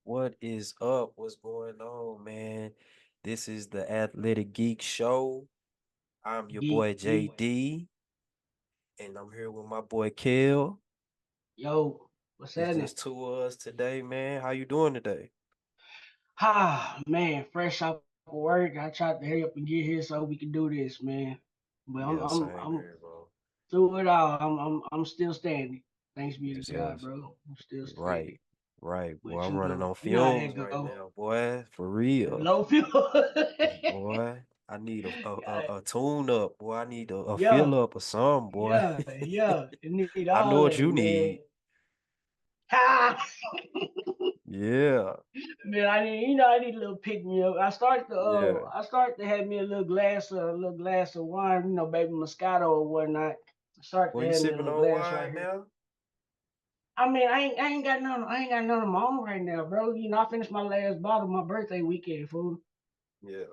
What is up? What's going on, man? This is the Athletic Geek Show. I'm your Geek, boy geek. JD, and I'm here with my boy Kel. Yo, what's It's happening? just two of us today, man. How you doing today? Man, fresh off of work. I tried to hurry up and get here so we can do this, man. But I'm Yeah, I'm same I'm here, bro. through it all. I'm still standing. Thanks be to Yes, God, yes. bro. I'm still standing. Right, right, boy. But I'm running on you know how that fumes right go. now, boy. For real, Low fuel. boy. I need a a, yeah, a, a tune up, boy. I need a yeah, fill up or something, boy. yeah. You need I know all what that, you man. need. Ha! Yeah, Man, I need a little pick me up. yeah. I start to have me a little glass of wine, baby Moscato or whatnot. I start Boy, to you have me a sipping little on glass right wine here. now? I mean, I ain't got none of my own right now, bro. I finished my last bottle my birthday weekend, fool. Yeah.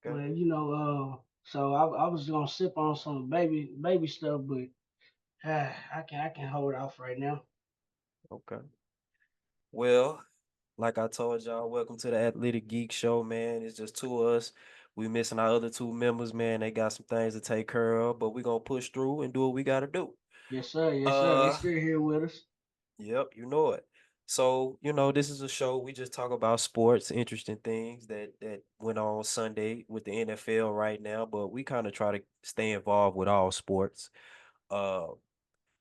Okay. But so I was gonna sip on some baby stuff, but I can hold off right now. Okay. Well, like I told y'all, welcome to the Athletic Geek Show, man. It's just two of us. We missing our other two members, man. They got some things to take care of, but we gonna push through and do what we gotta do. Yes, sir. Yes, sir. They Uh, still here with us. yep, you know it. So, this is a show we just talk about sports, interesting things that went on Sunday with the NFL right now, but we kind of try to stay involved with all sports. Uh,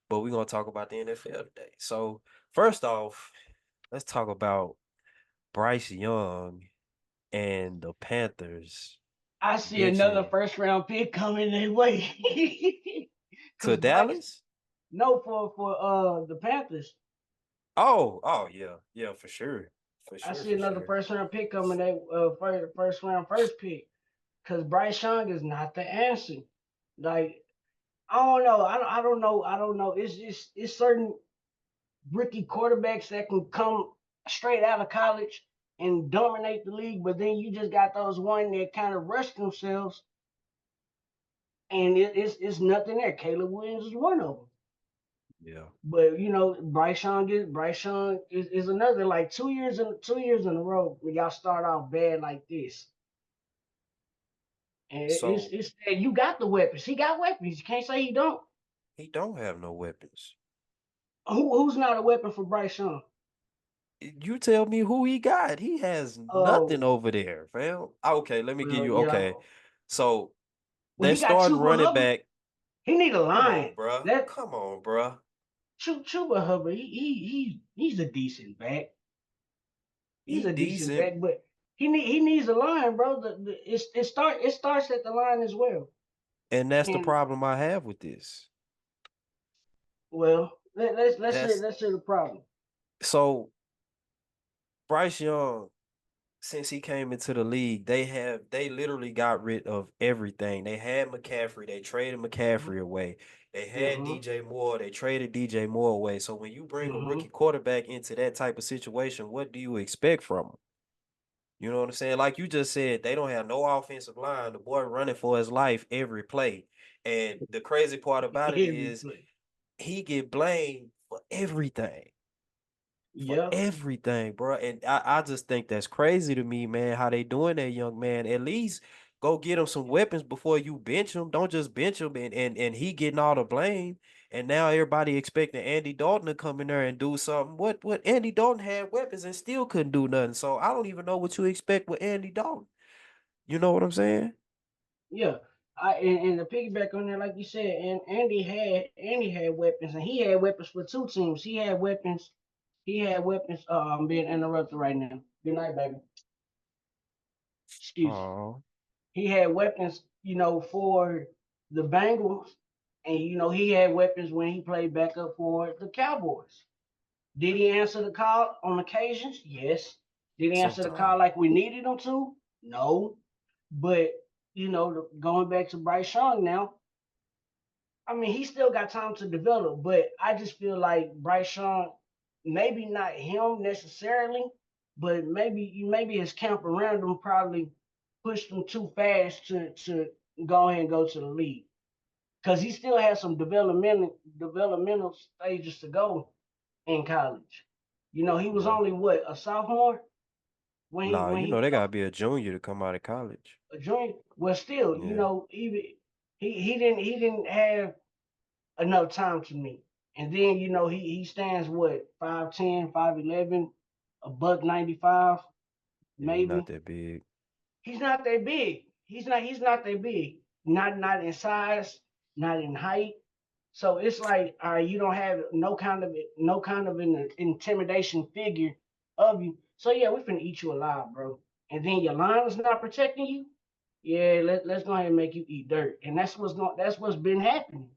but we're gonna talk about the NFL today. So, first off, let's talk about Bryce Young and the Panthers I see another benching first round pick coming their way. to Cause Bryce, Dallas. no, for the Panthers. Oh yeah, yeah, for sure, for I sure, see for another sure. first round pick coming their first round first pick. Cause Bryce Young is not the answer. Like I don't know. I don't know. It's certain rookie quarterbacks that can come straight out of college and dominate the league, but then you just got those one that kind of rush themselves, and it's nothing there. Caleb Williams is one of them. Yeah. But Bryce Young is another like 2 years in a row when y'all start off bad like this. And So it's you got the weapons. He got weapons. You can't say he don't. he don't have no weapons. Who's not a weapon for Bryce Young? You tell me who he got. He has nothing Oh, over there, fam. Okay, let me give well, you. yeah. Okay, so Well, they're he got starting Chuba running Hubbard. back. He need a Come on, line. bruh. That Come on, bruh. Chuba Hubbard, he's a decent back. He's He a decent decent, back, but he needs a line, bro. It starts at the line as well. and that's the And problem I have with this. well, That's let's say the problem. so Bryce Young, since he came into the league, they literally got rid of everything. They had McCaffrey, they traded McCaffrey away. They had Mm-hmm. DJ Moore, they traded DJ Moore away. So when you bring a Mm-hmm. rookie quarterback into that type of situation, what do you expect from him? You know what I'm saying? Like you just said, they don't have no offensive line. The boy running for his life every play. And the crazy part about it Every is play. he get blamed for Yeah. everything, bro. And I just think that's crazy to me, man, how they doing that young man. At least go get him some weapons before you bench him. Don't just bench him and he getting all the blame. And now everybody expecting Andy Dalton to come in there and do something. What Andy Dalton had weapons and still couldn't do nothing. So I don't even know what you expect with Andy Dalton. You know what I'm saying? Yeah. And the piggyback on that, like you said, and Andy had weapons, and he had weapons for two teams. He had weapons. He had weapons. I'm being interrupted right now. Good night, baby. Excuse me. Oh, He had weapons, for the Bengals, and he had weapons when he played backup for the Cowboys. Did he answer the call on occasions? Yes. Did he answer the call sometimes. like we needed him to? No. But going back to Bryce Young now, I mean, he still got time to develop, but I just feel like Bryce Young, maybe not him necessarily, but maybe his camp around him probably pushed him too fast to go ahead and go to the league because he still has some developmental stages to go in college. He was Yeah. only what, a sophomore when he Nah, when you he know they was gotta be a junior to come out of college. a junior. Well, still, Yeah. even he didn't have enough time to me. And then he stands what, 5'10", 5'11", a buck 95 Yeah, he not maybe. that big. He's not that big. He's not that big. Not in size, not in height. So it's like, all right, you don't have no kind of an intimidation figure of you. So yeah, we finna eat you alive, bro. And then your line is not protecting you. Yeah, let's go ahead and make you eat dirt. And that's what's been happening.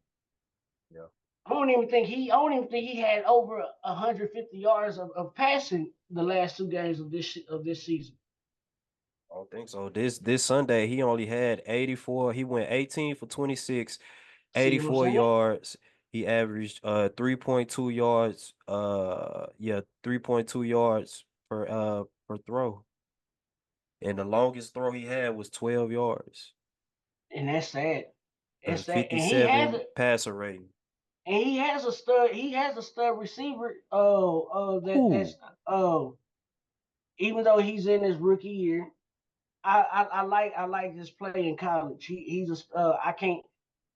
Yeah. I don't even think he had over 150 yards of passing the last two games of this season. I don't think so. This Sunday he only had 84. He went 18 for 26, See what I'm 84 saying? yards. He averaged 3.2 yards. Yeah, 3.2 yards per throw. And the longest throw he had was 12 yards. And that's sad. A It's sad. And he has 57 passer rating. he has a stud receiver. That's Ooh. even though he's in his rookie year, I like his play in college.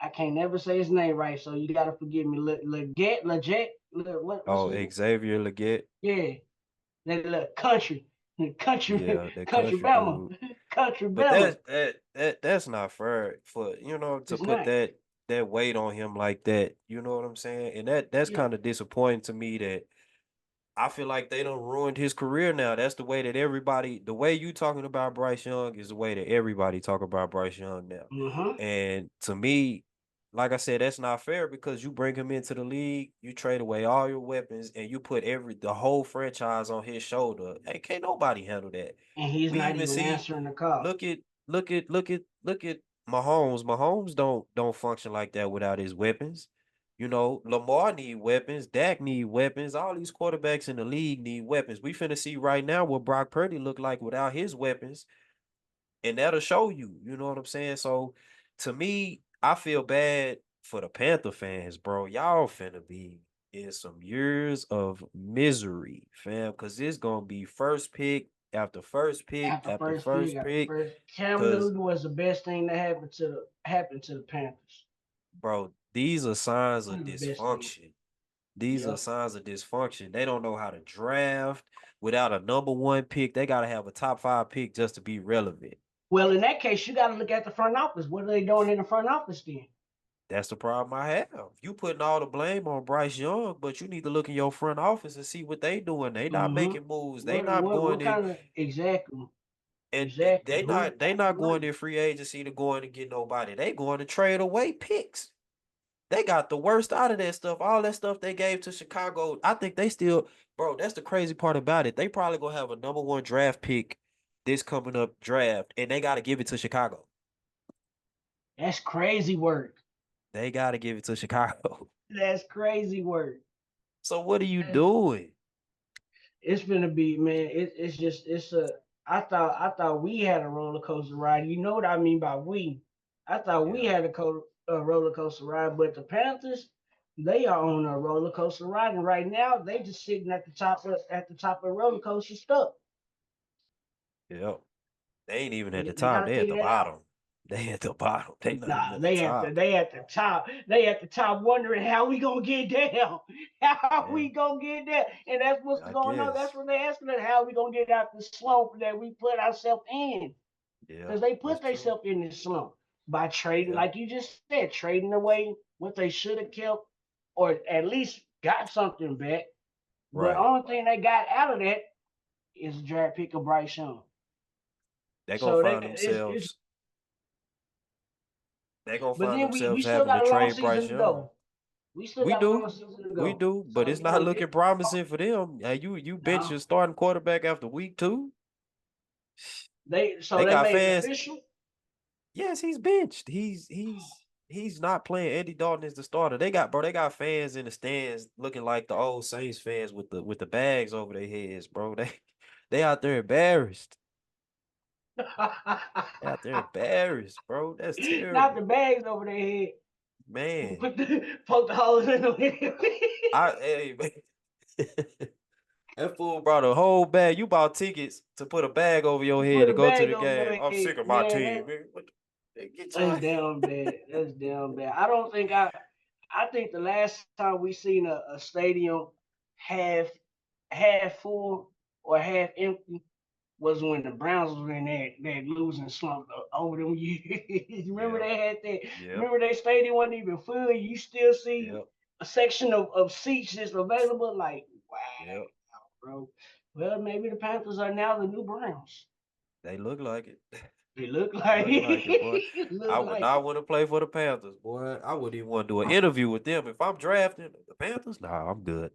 I can't never say his name right, so you gotta forgive me. Leggett, what's Oh, his? Xavier Leggett. Yeah, that little country, country, Yeah, that country country Bama, dude. country But Bama. that's not fair for to It's put not. that weight on him like that. You know what I'm saying? And that's Yeah. kind of disappointing to me that I feel like they done ruined his career now. That's the way that the way you talking about Bryce Young is the way that everybody talk about Bryce Young now. Mm-hmm. And to me, like I said, that's not fair because you bring him into the league, you trade away all your weapons, and you put the whole franchise on his shoulder. Hey, can't nobody handle that. And he's We not even even see, answering the call. look at Mahomes. Mahomes don't function like that without his weapons. Lamar need weapons. Dak need weapons. All these quarterbacks in the league need weapons. We finna see right now what Brock Purdy look like without his weapons, and that'll show you. You know what I'm saying? So, to me, I feel bad for the Panther fans, bro. Y'all finna be in some years of misery, fam, because it's gonna be first pick after first pick After after first pick, first after pick. first, Cam Cause, Newton was the best thing that happened to the Panthers. bro, these are signs One of of the best things. dysfunction. These are Yep. signs of dysfunction. They don't know how to draft without a number one pick. They gotta have a top five pick just to be relevant. Well, in that case, you got to look at the front office. What are they doing in the front office then? That's the problem I have. You putting all the blame on Bryce Young, but you need to look in your front office and see what they doing. They not Mm-hmm. making moves. They What not what going what in kind of exactly and exactly they who not they got the not going money? in free agency to go in and get nobody. They going to trade away picks. They got the worst out of that stuff. All that stuff they gave to Chicago. I think they still, bro, that's the crazy part about it. They probably gonna have a number one draft pick this coming up draft, and they gotta give it to Chicago. That's crazy work. They gotta give it to Chicago. That's crazy work. So what are you That's, doing? it's gonna be, man. It's just it's a. I thought we had a roller coaster ride. You know what I mean by we? I thought we Yeah, had a roller coaster ride, but the Panthers, they are on a roller coaster ride, and right now they just sitting at the top of the roller coaster stuck. yeah. They ain't even at the They top. got to They at figure the that out. bottom. They at the bottom. They not even Nah, at the top. they at the top. They at the top wondering how we gonna get down. How Yeah, we gonna get there? And that's what's I going on. That's guess. what they asking us. How we gonna get out the slump that we put ourselves in? Yeah, Because they that's put true. themselves in this slump by trading, Yeah, like you just said, trading away what they should have kept, or at least got something back. The right. only thing they got out of that is a draft pick of Bryce Young. They gonna So find it's themselves. They gonna but find then we themselves still having to got a long trade Bryce season to Young. go. We still We got a long do. season to We go. do, but So it's not they looking promising for them. You bench no your starting quarterback after week two. they They they got made it fans. official. Yes, he's benched. He's not playing. Andy Dalton is the starter. They got fans in the stands looking like the old Saints fans with the bags over their heads, bro. They out there embarrassed. They out there embarrassed, bro. That's Not the terrible. bags over their head. Man. Poke the holes in them. I hey man. That fool brought a whole bag. You bought tickets to put a bag over your head Put to a go to bag the over game. your I'm head, sick of my man. team, man. Get That's your down bad. That's down bad. I don't think I think the last time we seen a stadium half half full or half empty was when the Browns were in that losing slump over them years. Remember Yep, they had that. yep, Remember their stadium wasn't even full. You still see yep, a section of seats that's available. Like wow, yep. bro. Well, maybe the Panthers are now the new Browns. They look like it. They look They like look like it, boy. look I would like not it. want to play for the Panthers, boy. I wouldn't even want to do an interview with them. If I'm drafting the Panthers, nah, I'm good.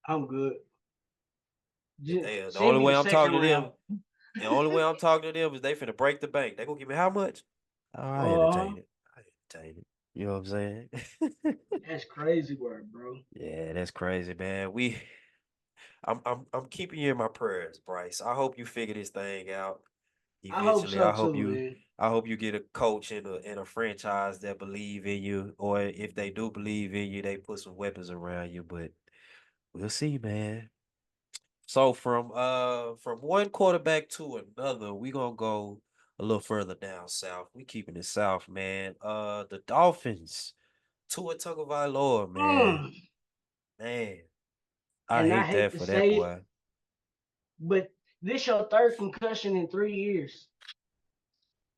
I'm good. If Just they the send only me way the I'm second talking to round. them, the only way I'm talking to them is they finna break the bank. They gonna give me how much? Oh, I Uh huh. entertain it. I entertain it. You know what I'm saying? That's crazy work, bro. Yeah, that's crazy, man. I'm keeping you in my prayers, Bryce. I hope you figure this thing out. I hope Eventually, so too, man. I hope you get a coach and a franchise that believe in you, or if they do believe in you, they put some weapons around you. But we'll see, man. So from one quarterback to another, we gonna go a little further down south. We keeping it south, man. The Dolphins, Tua Tagovailoa, man, Mm. man. I And I hate hate that to for that say it, boy. but this your third concussion in 3 years.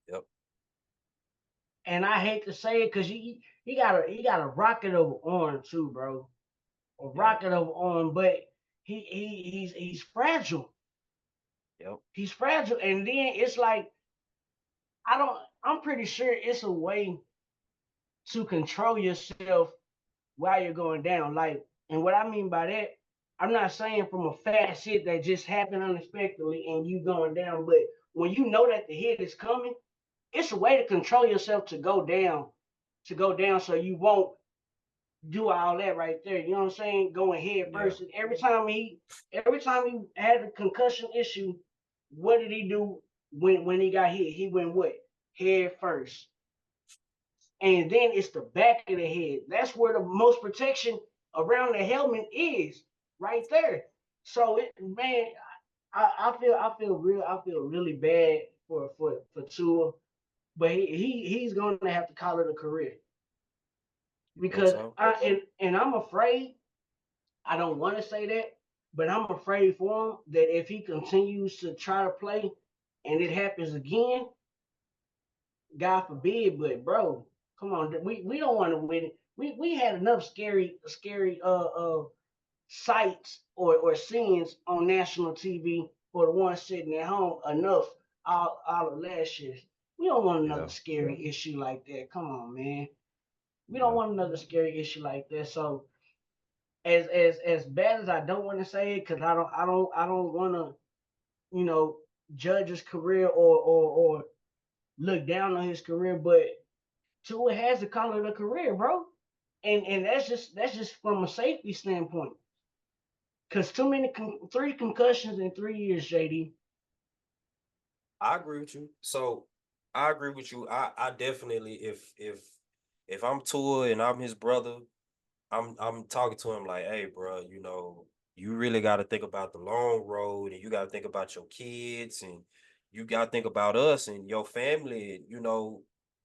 Yep, And I hate to say it because he got a rocket of an arm too, bro. A yep, rocket of an arm, but he's fragile. yep, He's fragile, and then it's like I don't. I'm pretty sure it's a way to control yourself while you're going down. Like, and what I mean by that, I'm not saying from a fast hit that just happened unexpectedly and you going down, but when you know that the hit is coming, it's a way to control yourself to go down, so you won't do all that right there. You know what I'm saying? Going head yeah. first. And every time he had a concussion issue, what did he do when he got hit? He went what? Head first. And then it's the back of the head. That's where the most protection around the helmet is, right there. So man, I feel really bad for Tua, but he's going to have to call it a career You think because so? and I'm afraid. I don't want to say that, but I'm afraid for him that if he continues to try to play and it happens again, God forbid, but bro, come on, we don't want to win it. We had enough scary sights or scenes on national TV for the ones sitting at home enough all of last year. We don't want another Yeah. scary issue like that. Come on, man. We don't Yeah. want another scary issue like that. So as bad as I don't want to say it, because I don't want to you know judge his career or look down on his career, but Tua has to call it a career, bro. And that's just from a safety standpoint. Cause too many three concussions in 3 years, JD. I agree with you. So I agree with you. I definitely if I'm Tua and I'm his brother, I'm talking to him like, hey, bro, you really got to think about the long road, and you got to think about your kids, and you got to think about us and your family, and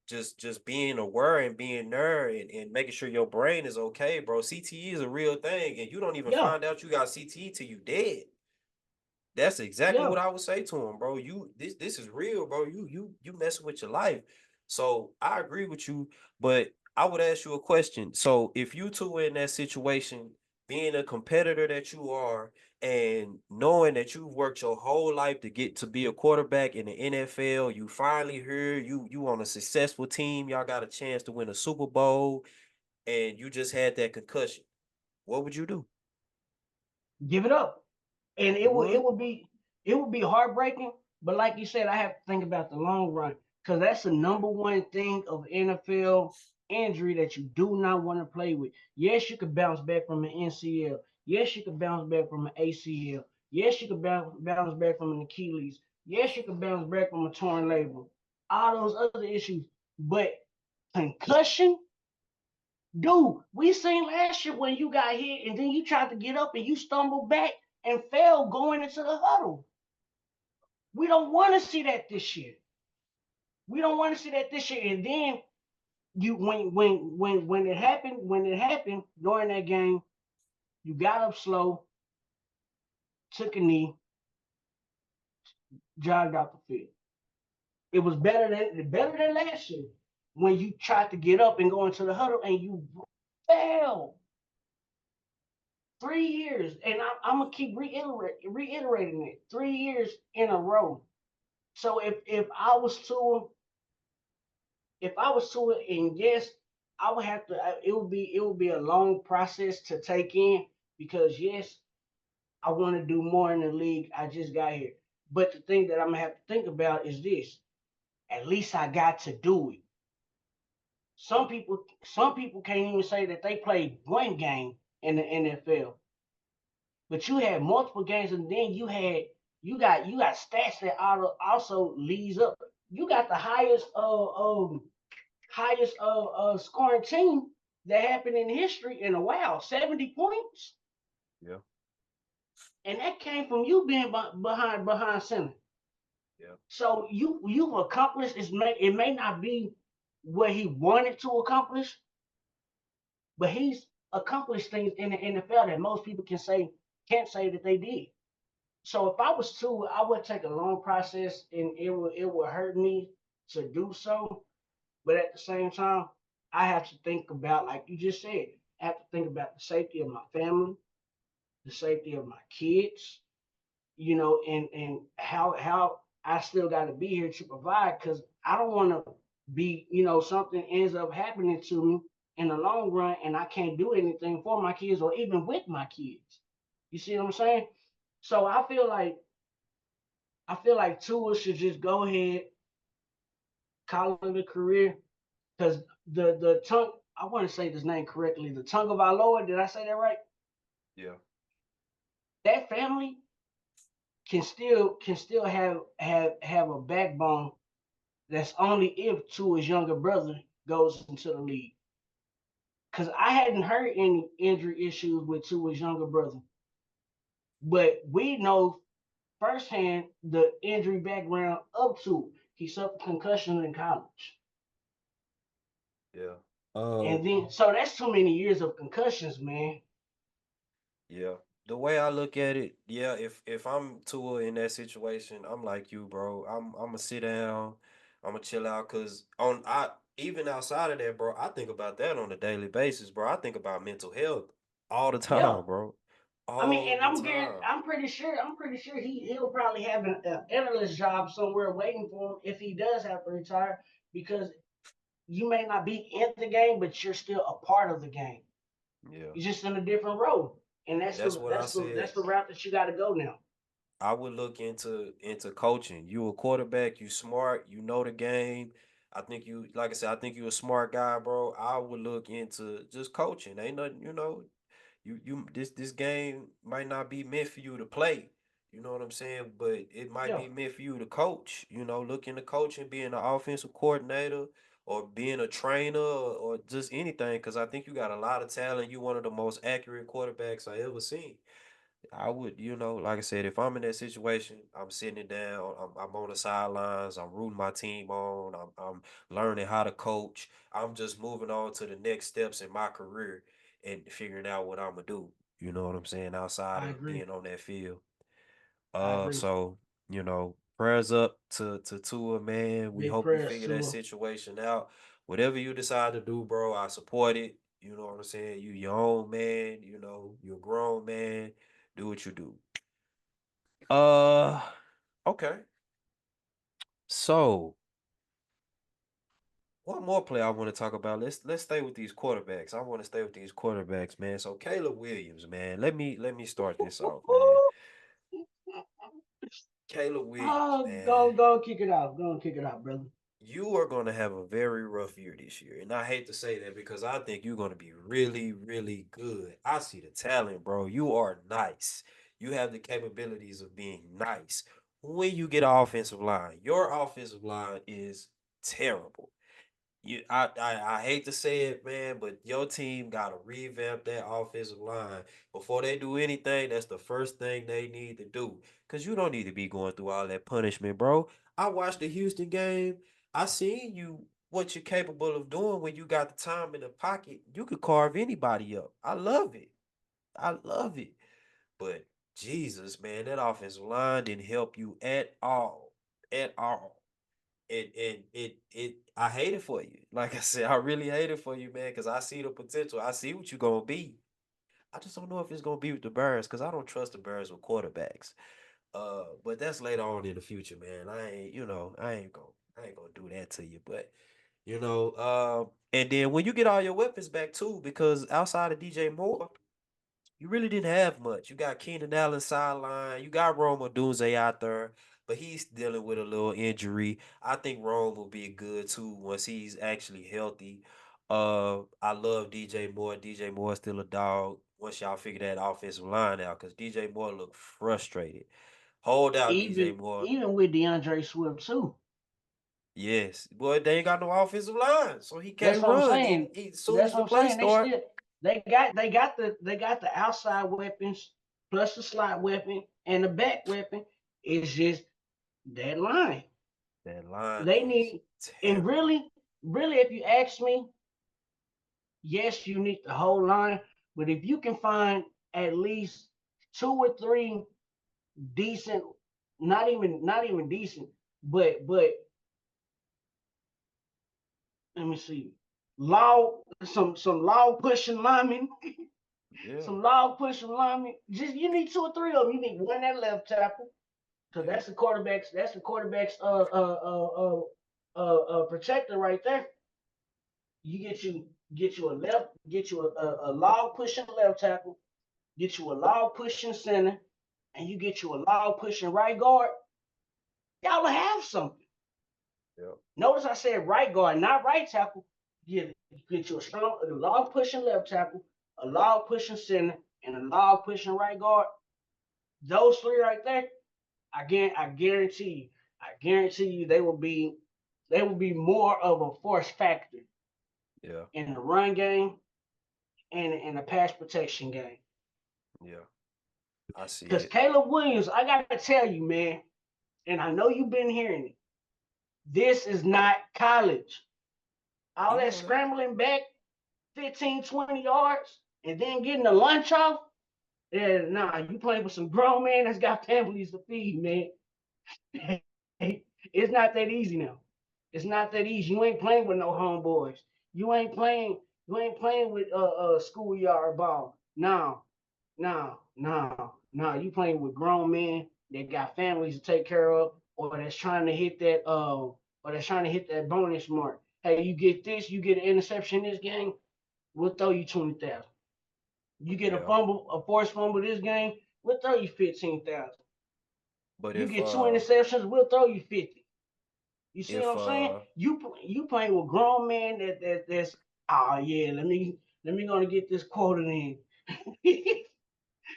just being aware and being there, and making sure your brain is okay, bro. CTE is a real thing, and you don't even Yeah, find out you got CTE till you dead. That's exactly yeah. what I would say to him, bro. This is real, bro. You messing with your life. So I agree with you, but I would ask you a question. So if you two were in that situation, being a competitor that you are, and knowing that you've worked your whole life to get to be a quarterback in the NFL, you finally heard you on a successful team, y'all got a chance to win a Super Bowl, and you just had that concussion. What would you do? Give it up. And You it would it would? would be it would be heartbreaking. But like you said, I have to think about the long run because that's the number one thing of NFL injury that you do not want to play with. Yes, you could bounce back from an NCL. Yes, you could bounce back from an ACL. Yes, you could bounce back from an Achilles. Yes, you could bounce back from a torn label. All those other issues. But concussion, dude, we seen last year when you got hit and then you tried to get up and you stumbled back and fell going into the huddle. We don't want to see that this year. We don't want to see that this year. And then you when it happened during that game, you got up slow, took a knee, jogged out the field. It was better than last year when you tried to get up and go into the huddle and you fell. 3 years, and I'm gonna keep reiterating it. 3 years in a row. So if I was to it, and yes, I would have to. It would be a long process to take in because yes, I want to do more in the league. I just got here, but the thing that I'm gonna have to think about is this: at least I got to do it. Some people can't even say that they played one game in the NFL, but you had multiple games, and then you got stats that also leads up. You got the highest scoring team that happened in history in a while, 70 points, Yeah. and that came from you being behind center. Yeah. So you've accomplished. It may not be what he wanted to accomplish, but he's accomplished things in the NFL that most people can't say that they did. So if I was to, I would take a long process, and it would hurt me to do so. But at the same time, I have to think about, like you just said, I have to think about the safety of my family, the safety of my kids, and how I still got to be here to provide because I don't want to be, something ends up happening to me in the long run and I can't do anything for my kids or even with my kids. You see what I'm saying? So I feel like Tua should just go ahead, call it a career, because the tongue. I want to say this name correctly. The tongue of our Lord. Did I say that right? Yeah. That family can still have a backbone. That's only if Tua's younger brother goes into the league. Because I hadn't heard any injury issues with Tua's younger brother, but we know firsthand the injury background of Tua. He suffered concussion in college. Yeah. And then, so that's too many years of concussions, man. Yeah. The way I look at it, yeah, if I'm Tua in that situation, I'm like you, bro. I'm gonna sit down, I'm gonna chill out, cause on I even outside of that, bro, I think about that on a daily basis, bro. I think about mental health all the Yeah. time, bro. I mean, All and the time. I'm pretty sure he'll probably have an analyst job somewhere waiting for him if he does have to retire because you may not be in the game, but you're still a part of the game. Yeah. You're just in a different role, and that's That's the what I that's the said. that's the route that you got to go now. I would look into coaching. You a quarterback, you smart, you know the game. I think you, like I said, I think you a smart guy, bro. I would look into just coaching. Ain't nothing, you this game might not be meant for you to play. You know what I'm saying? But it might Yeah, be meant for you to coach. Look into coaching, being an offensive coordinator or being a trainer or just anything. Because I think you got a lot of talent. You one of the most accurate quarterbacks I ever seen. I would, like I said, if I'm in that situation, I'm sitting it down, I'm on the sidelines, I'm rooting my team on, I'm learning how to coach. I'm just moving on to the next steps in my career and figuring out what I'm gonna do. You know what I'm saying? Outside I of agree. being on that field. I agree. So, prayers up to Tua, man. We Big hope you prayers figure that to situation out. Whatever you decide to do, bro, I support it. You know what I'm saying? You your own man, you're a grown man. Do what you do. Uh, okay. So one more play I want to talk about. Let's stay with these quarterbacks. I want to stay with these quarterbacks, man. So Caleb Williams, man. Let me start this off, man. her. Caleb Williams, Oh, man. go kick it off. Go and kick it off, brother. You are going to have a very rough year this year. And I hate to say that because I think you're going to be really, really good. I see the talent, bro. You are nice. You have the capabilities of being nice. When you get an offensive line, your offensive line is terrible. I hate to say it, man, but your team gotta revamp that offensive line before they do anything. That's the first thing they need to do, cause you don't need to be going through all that punishment, bro. I watched the Houston game. I seen you what you're capable of doing when you got the time in the pocket. You could carve anybody up. I love it. I love it. But Jesus, man, that offensive line didn't help you at all. At all. And I hate it for you. Like I said, I really hate it for you, man, because I see the potential. I see what you're gonna be. I just don't know if it's gonna be with the Bears because I don't trust the Bears with quarterbacks. But that's later on in the future, man. I ain't gonna do that to you. But and then when you get all your weapons back too, because outside of DJ Moore, you really didn't have much. You got Keenan Allen sideline. You got Rome Odunze out there, but he's dealing with a little injury. I think Rome will be good too once he's actually healthy. I love DJ Moore. DJ Moore's still a dog. Once y'all figure that offensive line out, because DJ Moore looked frustrated. Hold out, DJ Moore. Even with DeAndre Swift too. Yes, boy, they ain't got no offensive line, so he That's can't what I'm run. saying. As soon That's as what the I'm play saying. start, They got the outside weapons plus the slot weapon and the back weapon. It's just that line. that line They is need and terrible. really, if you ask me, yes, you need the whole line. But if you can find at least two or three decent, not even decent, but let me see, law some law pushing linemen, Yeah, some law pushing linemen. Just you need two or three of them. You need one at left tackle because yeah, that's the quarterback's protector right there. You get you a law pushing left tackle, get you a law pushing center, and you get you a law pushing right guard. Y'all will have something. yeah, Notice I said right guard, not right tackle. Get you a strong, a law pushing left tackle, a law pushing center, and a law pushing right guard. Those three right there, I guarantee you, they will be more of a force factor yeah, in the run game and in the pass protection game. yeah. I see Because it. Caleb Williams, I gotta tell you, man, and I know you've been hearing it. This is not college. All You that know that. scrambling back 15, 20 yards and then getting the lunch off. Yeah, nah, you playing with some grown man that's got families to feed, man. It's not that easy now. It's not that easy. You ain't playing with no homeboys. You ain't playing. You ain't playing with schoolyard ball. No, no, no, no. You playing with grown men that got families to take care of, or that's trying to hit that bonus mark. Hey, you get this, you get an interception in this game, we'll throw you 20,000. You get a Yeah. fumble, a forced fumble this game, we'll throw you 15,000. But You get two interceptions, we'll throw you 50. You see what if I'm saying? You playing with grown men that's oh yeah, let me gonna get this quota in.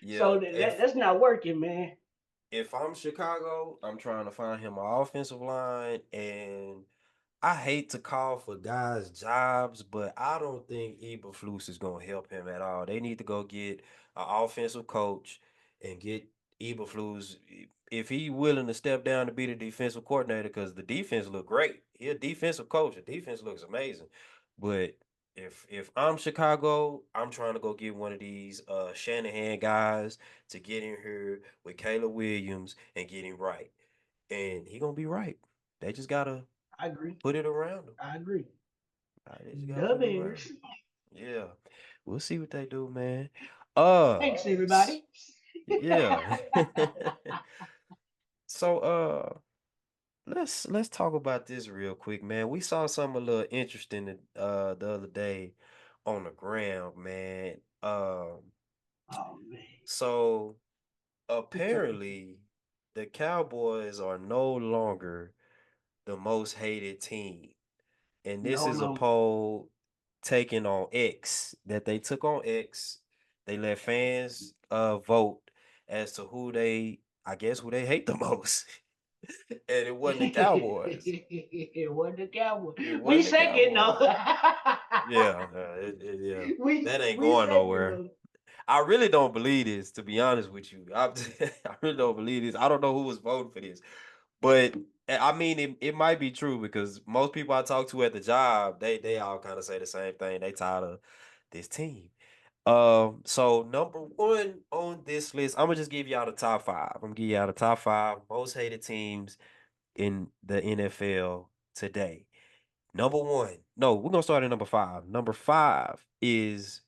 yeah, So that's not working, man. if I'm Chicago, I'm trying to find him an offensive line, and I hate to call for guys' jobs, but I don't think Eberflus is gonna help him at all. They need to go get an offensive coach and get Eberflus if he willing to step down to be the defensive coordinator because the defense look great. He a defensive coach. The defense looks amazing. But if I'm Chicago, I'm trying to go get one of these Shanahan guys to get in here with Caleb Williams and get him right. And he gonna be right. They just gotta I agree. put it around him. I agree. They just gotta The put it around Bears. him. Yeah. We'll see what they do, man. Thanks, S- everybody. yeah. So let's talk about this real quick, man. We saw something a little interesting the other day on the ground, man. Oh man. So apparently the Cowboys are no longer the most hated team. And this No is a longer. poll taken on X that they took on X. They let fans vote as to who they I guess who they hate the most. and it wasn't the Cowboys. It wasn't the Cowboys. It We wasn't the second though. Cowboys. Yeah, yeah. That ain't we going second nowhere. though. I really don't believe this, to be honest with you. I really don't believe this. I don't know who was voting for this, but I mean, it might be true because most people I talk to at the job, they all kind of say the same thing. They tired of this team. So number one on this list, I'm gonna just give y'all the top five. I'm gonna give y'all the top five most hated teams in the NFL today. Number one, no, we're gonna start at number five. Number five is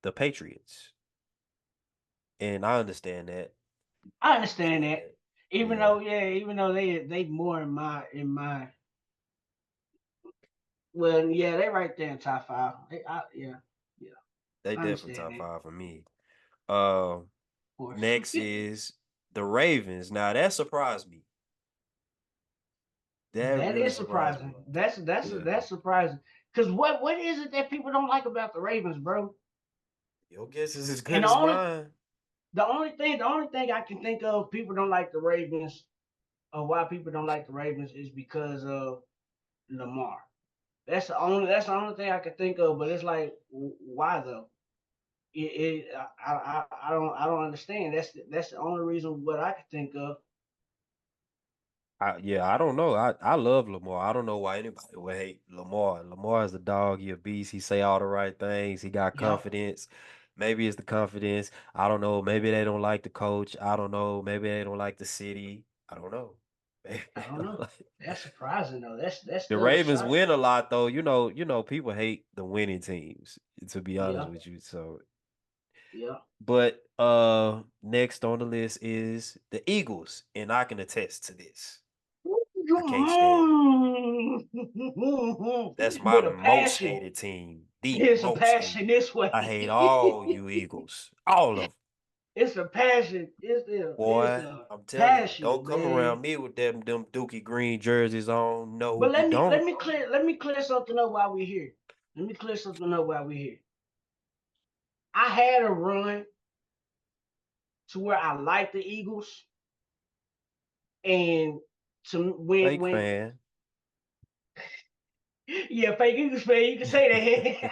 the Patriots, and I understand that. I I understand understand that. that. Yeah, Even though they more in my well, yeah, they right there in top five. Yeah, yeah, they I definitely understand top that, of five for me. Uh, course. Next is the Ravens. Now that surprised me. That That really is surprised me. surprising. That's Yeah, surprising. Cause what is it that people don't like about the Ravens, bro? your guess is as And good as mine. the only thing I can think of people don't like the Ravens, or why people don't like the Ravens is because of Lamar. That's the only thing I can think of. But it's like, why though? I don't understand. That's the only reason what I can think of. Yeah, I don't know. I love Lamar. I don't know why anybody would hate Lamar. Lamar is a dog. He a beast. He say all the right things. He got Yep. confidence. Maybe it's the confidence. I don't know. Maybe they don't like the coach. I don't know. Maybe they don't like the city. I don't know. Maybe I they don't don't know. like. That's surprising though. That's The still a Ravens shock. win a lot though. People hate the winning teams, to be honest Yeah. with you. So, Yeah. but next on the list is the Eagles, and I can attest to this. I can't stand them. That's my With a most passion. hated team. The It's a most passion hated. this I way. hate all you Eagles. All of them. It's a passion. It's Boy, a I'm telling you, don't passion, come man. around me with them Dookie Green jerseys on. No, But you don't. let me clear something up while we're here. Let me clear something up while we're here. I had a run to where I like the Eagles, and to Fake when fan. yeah, fake Eagles fan, you can say that.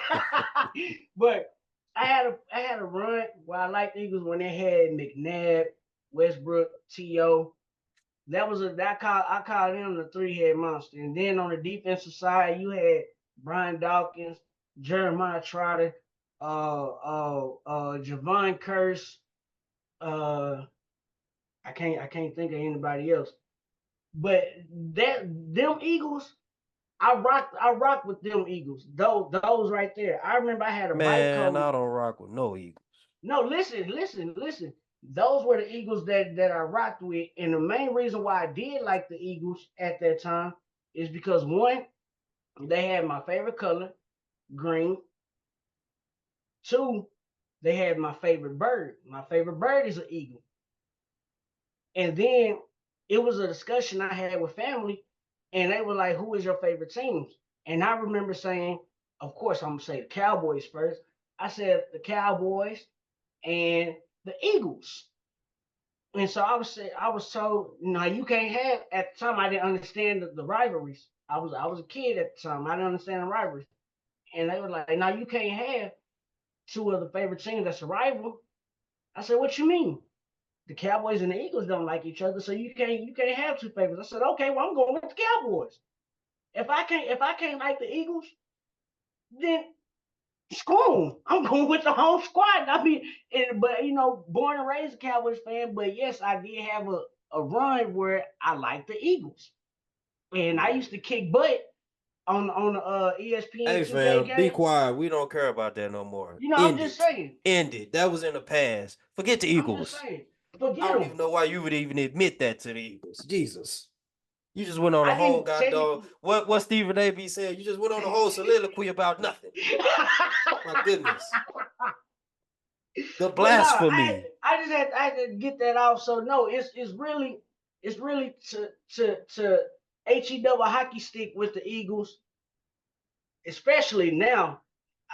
But I had a run where I liked the Eagles when they had McNabb, Westbrook, T.O. That was I called him the three head monster. And then on the defensive side, you had Brian Dawkins, Jeremiah Trotter, Javon Curse. Uh, I can't think of anybody else. But that them Eagles, I rocked with them Eagles. Those right there. I remember I had a bike Man, code. I don't rock with no Eagles. No, listen. Those were the Eagles that I rocked with, and the main reason why I did like the Eagles at that time is because one, they had my favorite color, green. Two, they had my favorite bird. My favorite bird is an eagle. And then it was a discussion I had with family, and they were like, "Who is your favorite teams?" And I remember saying, "Of course, I'm gonna say the Cowboys first." I said the Cowboys and the Eagles. And so I was told, no, you can't have. At the time, I didn't understand the rivalries. I was a kid at the time. I didn't understand the rivalries, and they were like, "No, you can't have two of the favorite teams that's a rival." I said, "What you mean? The Cowboys and the Eagles don't like each other, so you can't have two favorites." I said, "Okay, well, I'm going with the Cowboys. If I can't like the Eagles, then screw 'em. I'm going with the home squad." I mean, but you know, born and raised a Cowboys fan, but yes, I did have a run where I liked the Eagles, and I used to Yeah. kick butt on the ESPN Hey 2K fam, be game. quiet. We don't care about that no more. You know, I'm End just it. saying. End it. That was in the past. Forget the I'm just Eagles. saying. I Forget don't them. even know why you would even admit that to the Eagles. Jesus. You just went on a I whole didn't goddamn technically. what Stephen A. B said. You just went on a whole soliloquy about nothing. My goodness. The But no, blasphemy. I had to get that off. So no, it's really to he double hockey stick with the Eagles, especially now.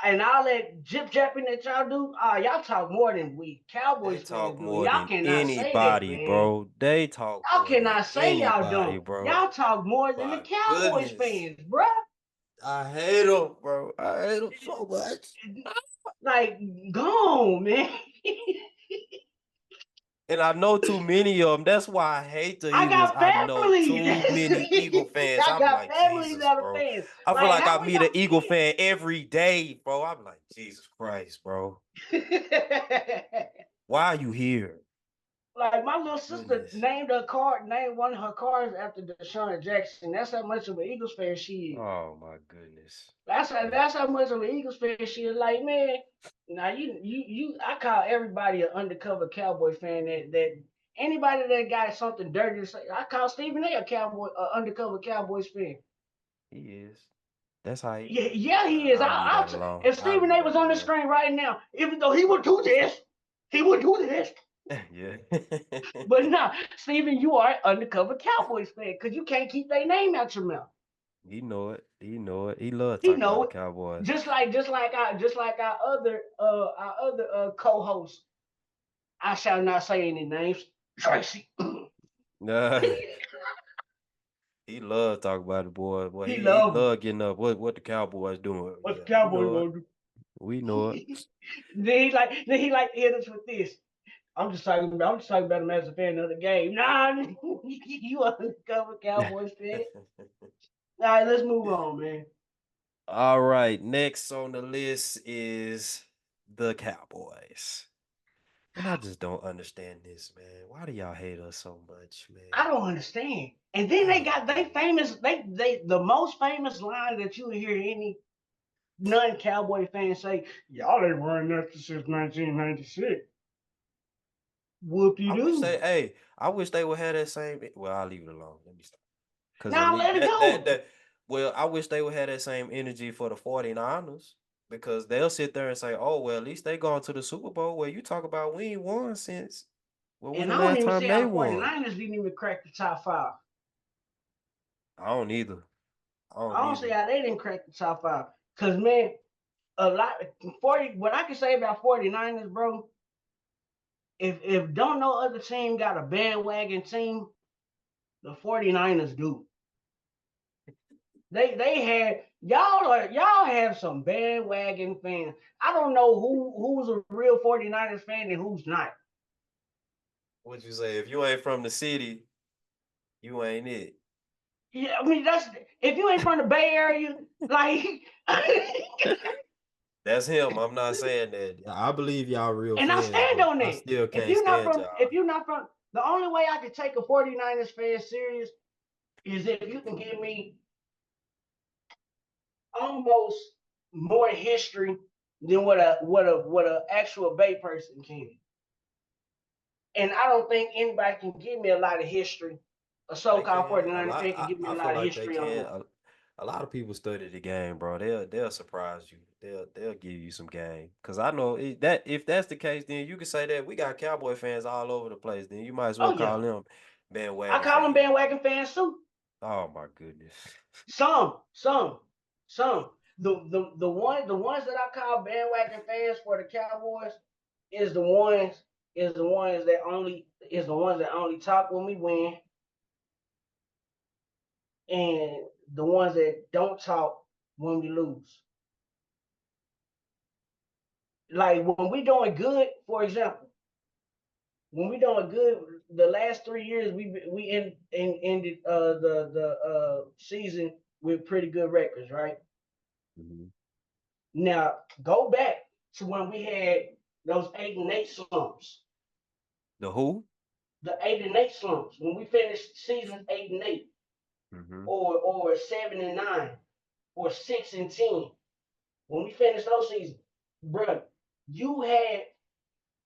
and all that jip japping that y'all do, y'all talk more than we They Cowboys fans talk do. And more y'all than cannot say that, anybody, man. bro. They talk Y'all more than cannot say y'all anybody, don't. bro. Y'all talk more than the My Cowboys goodness. fans, bruh. I hate them, bro. I hate them so much. Like, gone, man. And I know too many of them. That's why I hate the I Eagles. got I know family. too many Eagle fans. I I'm got like, family Jesus, that are bro. fans. I feel Like, like I how are meet an Eagle y'all fan every day, bro. I'm like, Jesus Christ, bro. fans? Why are you here? Like my little sister Goodness. named one of her cars after Deshaun Jackson. That's how much of an Eagles fan she is. Oh my goodness. That's how much of an Eagles fan she is. Like, man, now I call everybody an undercover Cowboy fan. That anybody that got something dirty to say, I call Stephen A. a Cowboy, undercover Cowboys fan. He is. That's how he Yeah, is. yeah, he is. I'll leave that alone. If I'll Stephen leave A. that was on the alone. screen right now, even though he would do this, he would do this. Yeah. But nah, Steven, you are an undercover Cowboys fan because you can't keep their name out your mouth. He know it. He know it. He loves He talking about know the it. Cowboys. Just like our other co-host. I shall not say any names. Tracy. Nah, he love talking about the boy. Boy, He he loved him. love getting up. What the Cowboys doing? What the Yeah, we Cowboys know it. gonna do? We know it. then he like hit us with this. I'm just talking about him as a fan of the game. Nah, you undercover Cowboys fan. All right, let's move on, man. All right, next on the list is the Cowboys. And I just don't understand this, man. Why do y'all hate us so much, I man? don't understand. And then I they don't got they get it. famous they the most famous line that you hear any non-cowboy fan say, y'all ain't wearing nothing since 1996. Whoop you I wish do. I wish they would have that same. Well, I'll leave it alone. Let me stop. Because at Now least let it go. well, I wish they would have that same energy for the 49ers because they'll sit there and say, oh, well, at least they gone to the Super Bowl. Well, you talk about we ain't won since, well, when And the I don't last even time see how they the won? 49ers didn't even crack the top five. I don't either. I I don't don't see either. how they didn't crack the top five. Cause man, a lot 40 what I can say about 49ers, bro, if don't no other team got a bandwagon team, the 49ers do. They had y'all have some bandwagon fans. I don't know who's a real 49ers fan and who's not. What you say? If you ain't from the city, you ain't it. Yeah, I mean that's if you ain't from the Bay Area, like That's him. I'm not saying that. I believe y'all real and I fans, stand but on I that. still If can't you're not stand from if y'all. you're not from the only way I could take a 49ers fan serious is if you can give me almost more history than what a actual Bay person can. And I don't think anybody can give me a lot of history. A They so-called can a 49er lot. fan can give me I a feel lot of like they history on can. them. A lot of people study the game, bro. They'll surprise you. They'll give you some game. Cause I know that if that's the case, then you can say that we got Cowboy fans all over the place. Then you might as well Oh call yeah, them I bandwagon call them fans. bandwagon fans too. Oh my goodness. Some. The ones that I call bandwagon fans for the Cowboys is the ones that only talk when we win, and the ones that don't talk when we lose. Like when we doing good, for example, when we doing good, the last 3 years ended the season with pretty good records, right? Mhm. Now go back to when we had those 8-8 slumps, The who? the 8-8 slumps when we finished seasons 8-8, Hmm. or 7-9, or 6-10. When we finished those seasons, bro, you had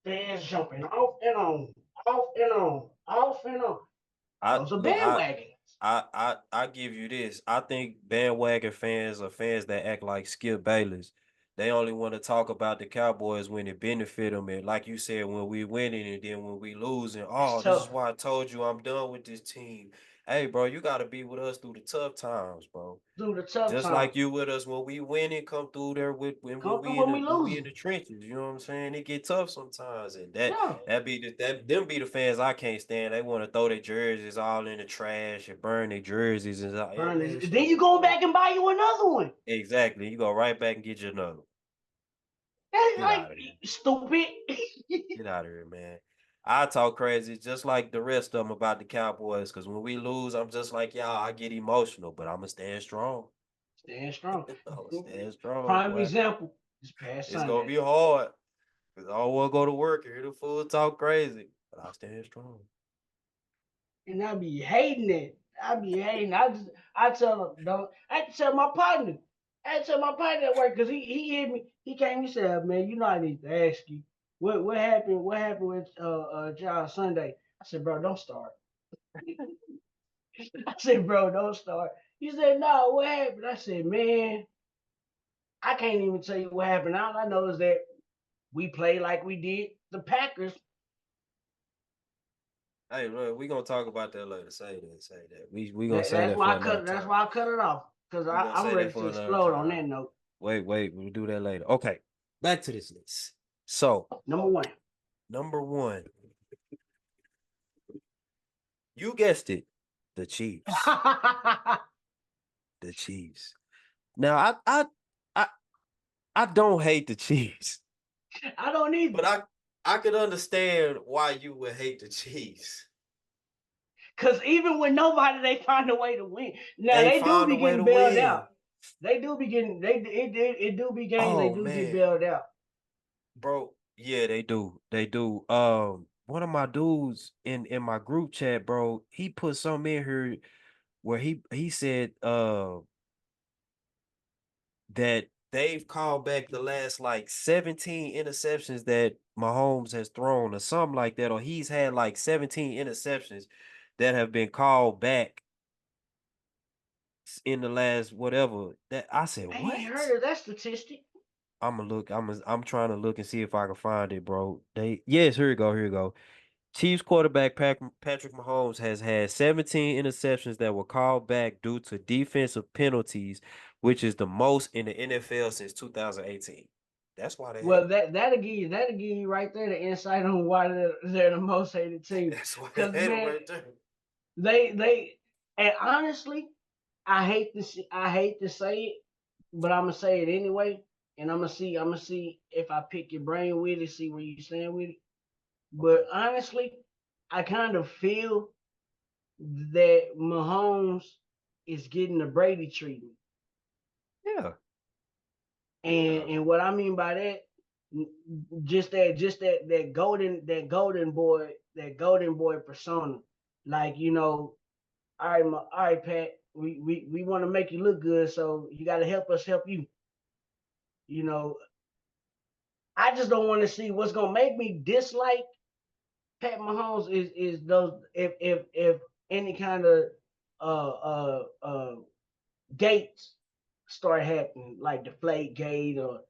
fans jumping off and on. I Those are look. bandwagons. I give you this. I think bandwagon fans are fans that act like Skip Bayless. They only want to talk about the Cowboys when it benefit them, and like you said, when we winning, and then when we losing. It's Oh, this is tough. why I told you I'm done with this team. Hey, bro, you gotta be with us through the tough times, bro. through the tough Just times. like you with us when we win and come through there with when Come through when we we in losing. the trenches. You know what I'm saying? It get tough sometimes, and Yeah. that be that them be the fans I can't stand. They want to throw their jerseys all in the trash and burn their jerseys and like, yeah, Burn man, this. shut Then you up, go bro. back and buy you another one. Exactly. You go right back and get you another. That's Get like out of here. stupid. Get out of here, man. I talk crazy just like the rest of them about the Cowboys. Cause when we lose, I'm just like y'all. I get emotional, but I'ma stand strong. Stand strong. I'ma stand strong, Prime boy. example this past It's gonna Sunday. be hard. Cause I don't want to go to work and hear the fool talk crazy. But I stand strong. And I be hating it. I be hating. I tell him don't. I tell my partner. I tell my partner at work because he hit me. He came. He said, "Man, you know I need to ask you what happened. What happened with John Sunday?" I said, "Bro, don't start." I said, "Bro, don't start." He said, "No, what happened?" I said, "Man, I can't even tell you what happened. All I know is that we played like we did the Packers. Hey, look, we gonna talk about that later. Say that, say that. We gonna say That's that why for I another cut. That's time. why I cut it off because We gonna I'm say that ready to for another explode on time. that note. Wait, we'll do that later. Okay, back to this list. So, Number one. number one, you guessed it, the Chiefs. I The Chiefs. Now, I, I don't hate the Chiefs, don't either. but I could understand why you would hate the Chiefs. Because even with nobody, they find a way to win. Now They they do found a be way getting to bailed win. out. They do be getting it do be games they Oh do get man, bailed out. bro. Yeah, they do. They do. One of my dudes in my group chat, bro, he put something in here where he said that they've called back the last like 17 interceptions that Mahomes has thrown or something like that, or he's had like 17 interceptions that have been called back in the last whatever. That I said, I ain't what? heard of that statistic. I'm trying to look and see if I can find it, bro. Yes, here you go, here you go. Chiefs quarterback Patrick Mahomes has had 17 interceptions that were called back due to defensive penalties, which is the most in the NFL since 2018. That's why they hate Well, him. that'll give you right there the insight on why they're the most hated team. That's why they Because hate him man, right there. they and honestly, I hate to say it, but I'm gonna say it anyway, and I'm gonna see if I pick your brain with it, see where you stand with it. But Okay. honestly, I kind of feel that Mahomes is getting the Brady treatment, Yeah. Yeah. and what I mean by that, that golden boy persona, like all right, all right, Pat, we want to make you look good, so you got to help us help you. You know, I just don't want to see what's gonna make me dislike Pat Mahomes is those if any kind of uh uh uh gates start happening, like deflate gate or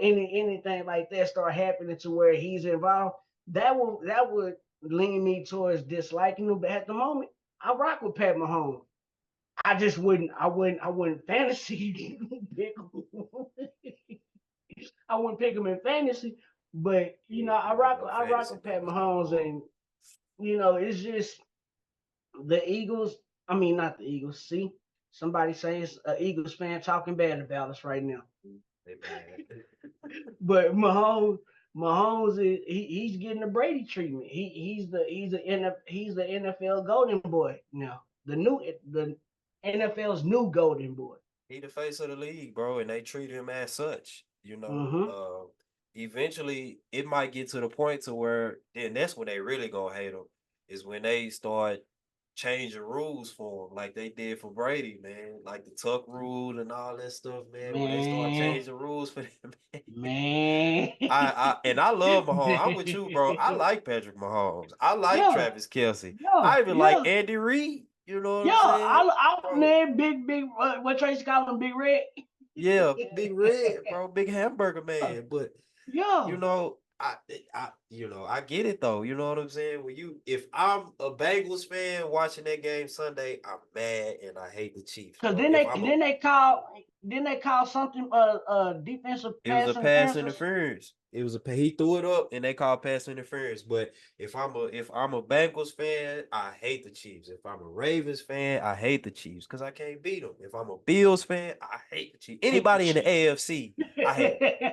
anything like that start happening to where he's involved, that would lean me towards disliking him. But at the moment, I rock with Pat Mahomes. I wouldn't fantasy pick him. I wouldn't pick him in fantasy, but You ain't I picking rock no I rock fantasy with Pat numbers no Mahomes, more. and it's just the Eagles. I mean, not the Eagles. See, somebody saying it's an Eagles fan talking bad about us right now. They bad. But Mahomes he's getting the Brady treatment. He's the NFL Golden Boy now. The NFL's new Golden Boy. He the face of the league, bro, and they treat him as such. Mm-hmm. Eventually it might get to the point to where then that's when they really gonna hate him is when they start changing rules for him, like they did for Brady, man, like the tuck rule and all that stuff, man. When they start Man, changing rules for them, man. I love Mahomes. I'm with you, bro. I like Patrick Mahomes. I like Yo, Travis Kelsey. yo, I even like yo, Andy Reid. You know what yo. I'm saying, I bro? man, big. What Tracy called him, Big Red. Yeah, big red, bro, big hamburger man. But you Yo, know, I, I get it though. You know what I'm saying? If I'm a Bengals fan watching that game Sunday, I'm mad and I hate the Chiefs, Cause bro. If I'm a, then they call something defensive it was a pass pass interference. interference. It was he threw it up and they called pass interference. But if I'm a Bengals fan, I hate the Chiefs. If I'm a Ravens fan, I hate the Chiefs because I can't beat them. If I'm a Bills fan, I hate the Chiefs. Hate the Anybody in the Chiefs. AFC, I hate them.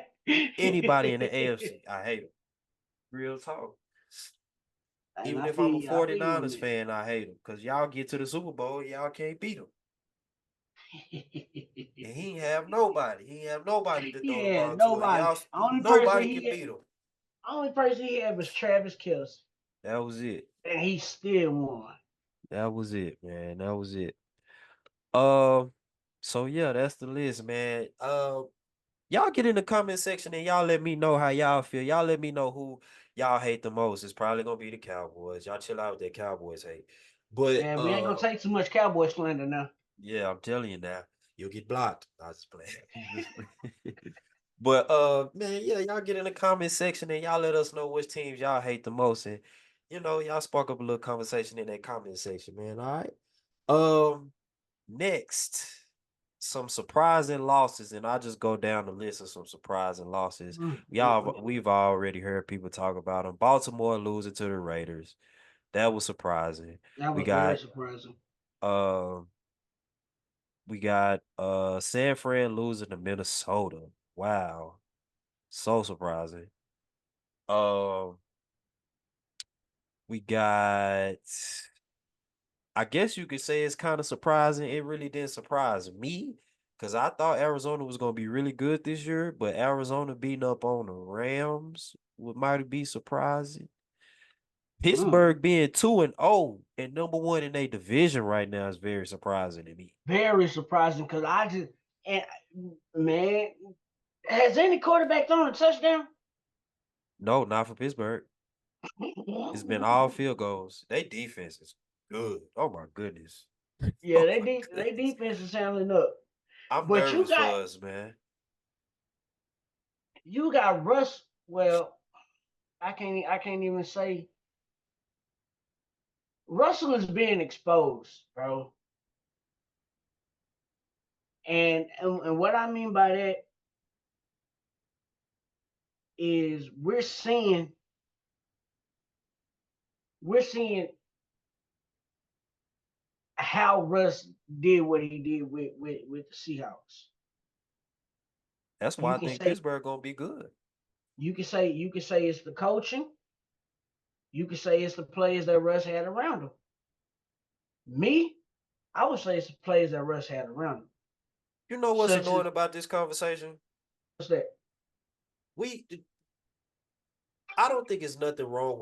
Anybody in the AFC, I hate them. Real talk. And Even if I'm a I feel you on 49ers fan, I hate them because y'all get to the Super Bowl, y'all can't beat them. And that. he ain't have nobody. He ain't have nobody to throw the Yeah, ball to, and nobody. y'all Only person nobody he can had, beat him. only person he had was Travis Kelce, That was it. and he still won. That was it, man. That was it. Um, so yeah, that's the list, man. Y'all get in the comment section and y'all let me know how y'all feel. Y'all let me know who y'all hate the most. It's probably gonna be the Cowboys. Y'all chill out with that Cowboys hate. But And we ain't gonna take too much Cowboy slander now. yeah, I'm telling you now, you'll get blocked. I just playing. Just playing. But man, yeah, y'all get in the comment section and y'all let us know which teams y'all hate the most. And y'all spark up a little conversation in that comment section, man. All right. Next, some surprising losses, and I'll just go down the list of some surprising losses. We've already heard people talk about them. Baltimore losing to the Raiders. That was surprising. That We was very got surprising. um San Fran losing to Minnesota. Wow. So surprising. Um we got I guess you could say it's kind of surprising. It really didn't surprise me because I thought Arizona was going to be really good this year, but Arizona beating up on the Rams might be surprising. Mm. Pittsburgh being 2-0 and number one in their division right now is very surprising to me. Very surprising because and man, has any quarterback thrown a touchdown? No, not for Pittsburgh. It's been all field goals. They defense is good. Oh my goodness. Yeah, Oh my they goodness. defense is handling up. I'm But nervous for us, man. you got Russ. Well, I can't even say Russell is being exposed, bro. And what I mean by that is we're seeing how Russ did what he did with the Seahawks. That's why You I can think say Pittsburgh gonna be good. you can say it's the coaching. You can say it's the players that Russ had around him. Me, I would say it's the players that Russ had around him. You know what's Such as annoying about this conversation? what's that? We I don't think it's nothing wrong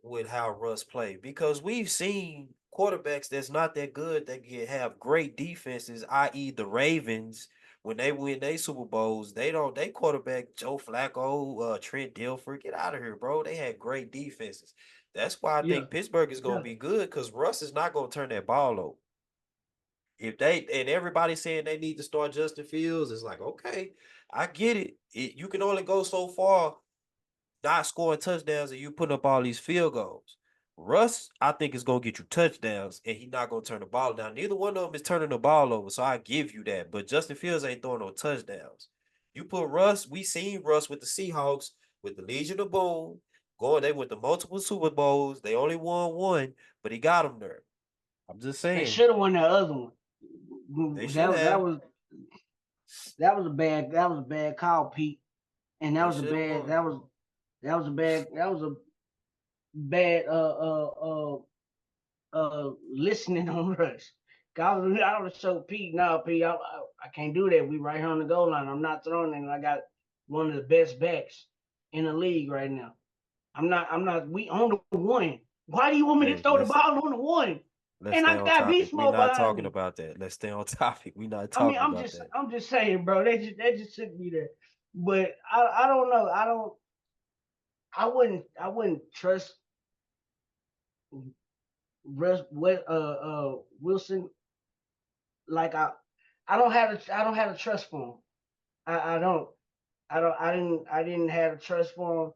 with how Russ play because we've seen quarterbacks that's not that good that can have great defenses, i.e. the Ravens. When they win they Super Bowls, they quarterback Joe Flacco, Trent Dilfer, get out of here, bro. They had great defenses. That's why I Yeah, think Pittsburgh is gonna yeah. be good because Russ is not gonna turn that ball over. If they and everybody saying they need to start Justin Fields, it's like, okay, I get it. You can only go so far not scoring touchdowns and you putting up all these field goals. Russ, I think, is gonna get you touchdowns and he's not gonna turn the ball down. Neither one of them is turning the ball over, so I give you that. But Justin Fields ain't throwing no touchdowns. You put Russ, we seen Russ with the Seahawks, with the Legion of Boom, going. They went to multiple Super Bowls. They only won one, but he got them there. I'm just They saying should have won the other one. they should That that have. was that was a bad call, Pete. And They should have won. that was a bad listening on Rush. I was show Pete, no, Pete, I can't do that. We right here on the goal line. I'm not throwing it. And I got one of the best backs in the league right now. We on the one. Why do you want me to Hey, throw the ball on the one? let's And stay I on got topic. beast We mode not behind talking me. about that. Let's stay on topic. We not I mean, talking about that. I'm just saying, bro. They just shouldn't be there. But I don't know. I wouldn't trust Wilson like I don't have a trust for him. I don't. I didn't have a trust for him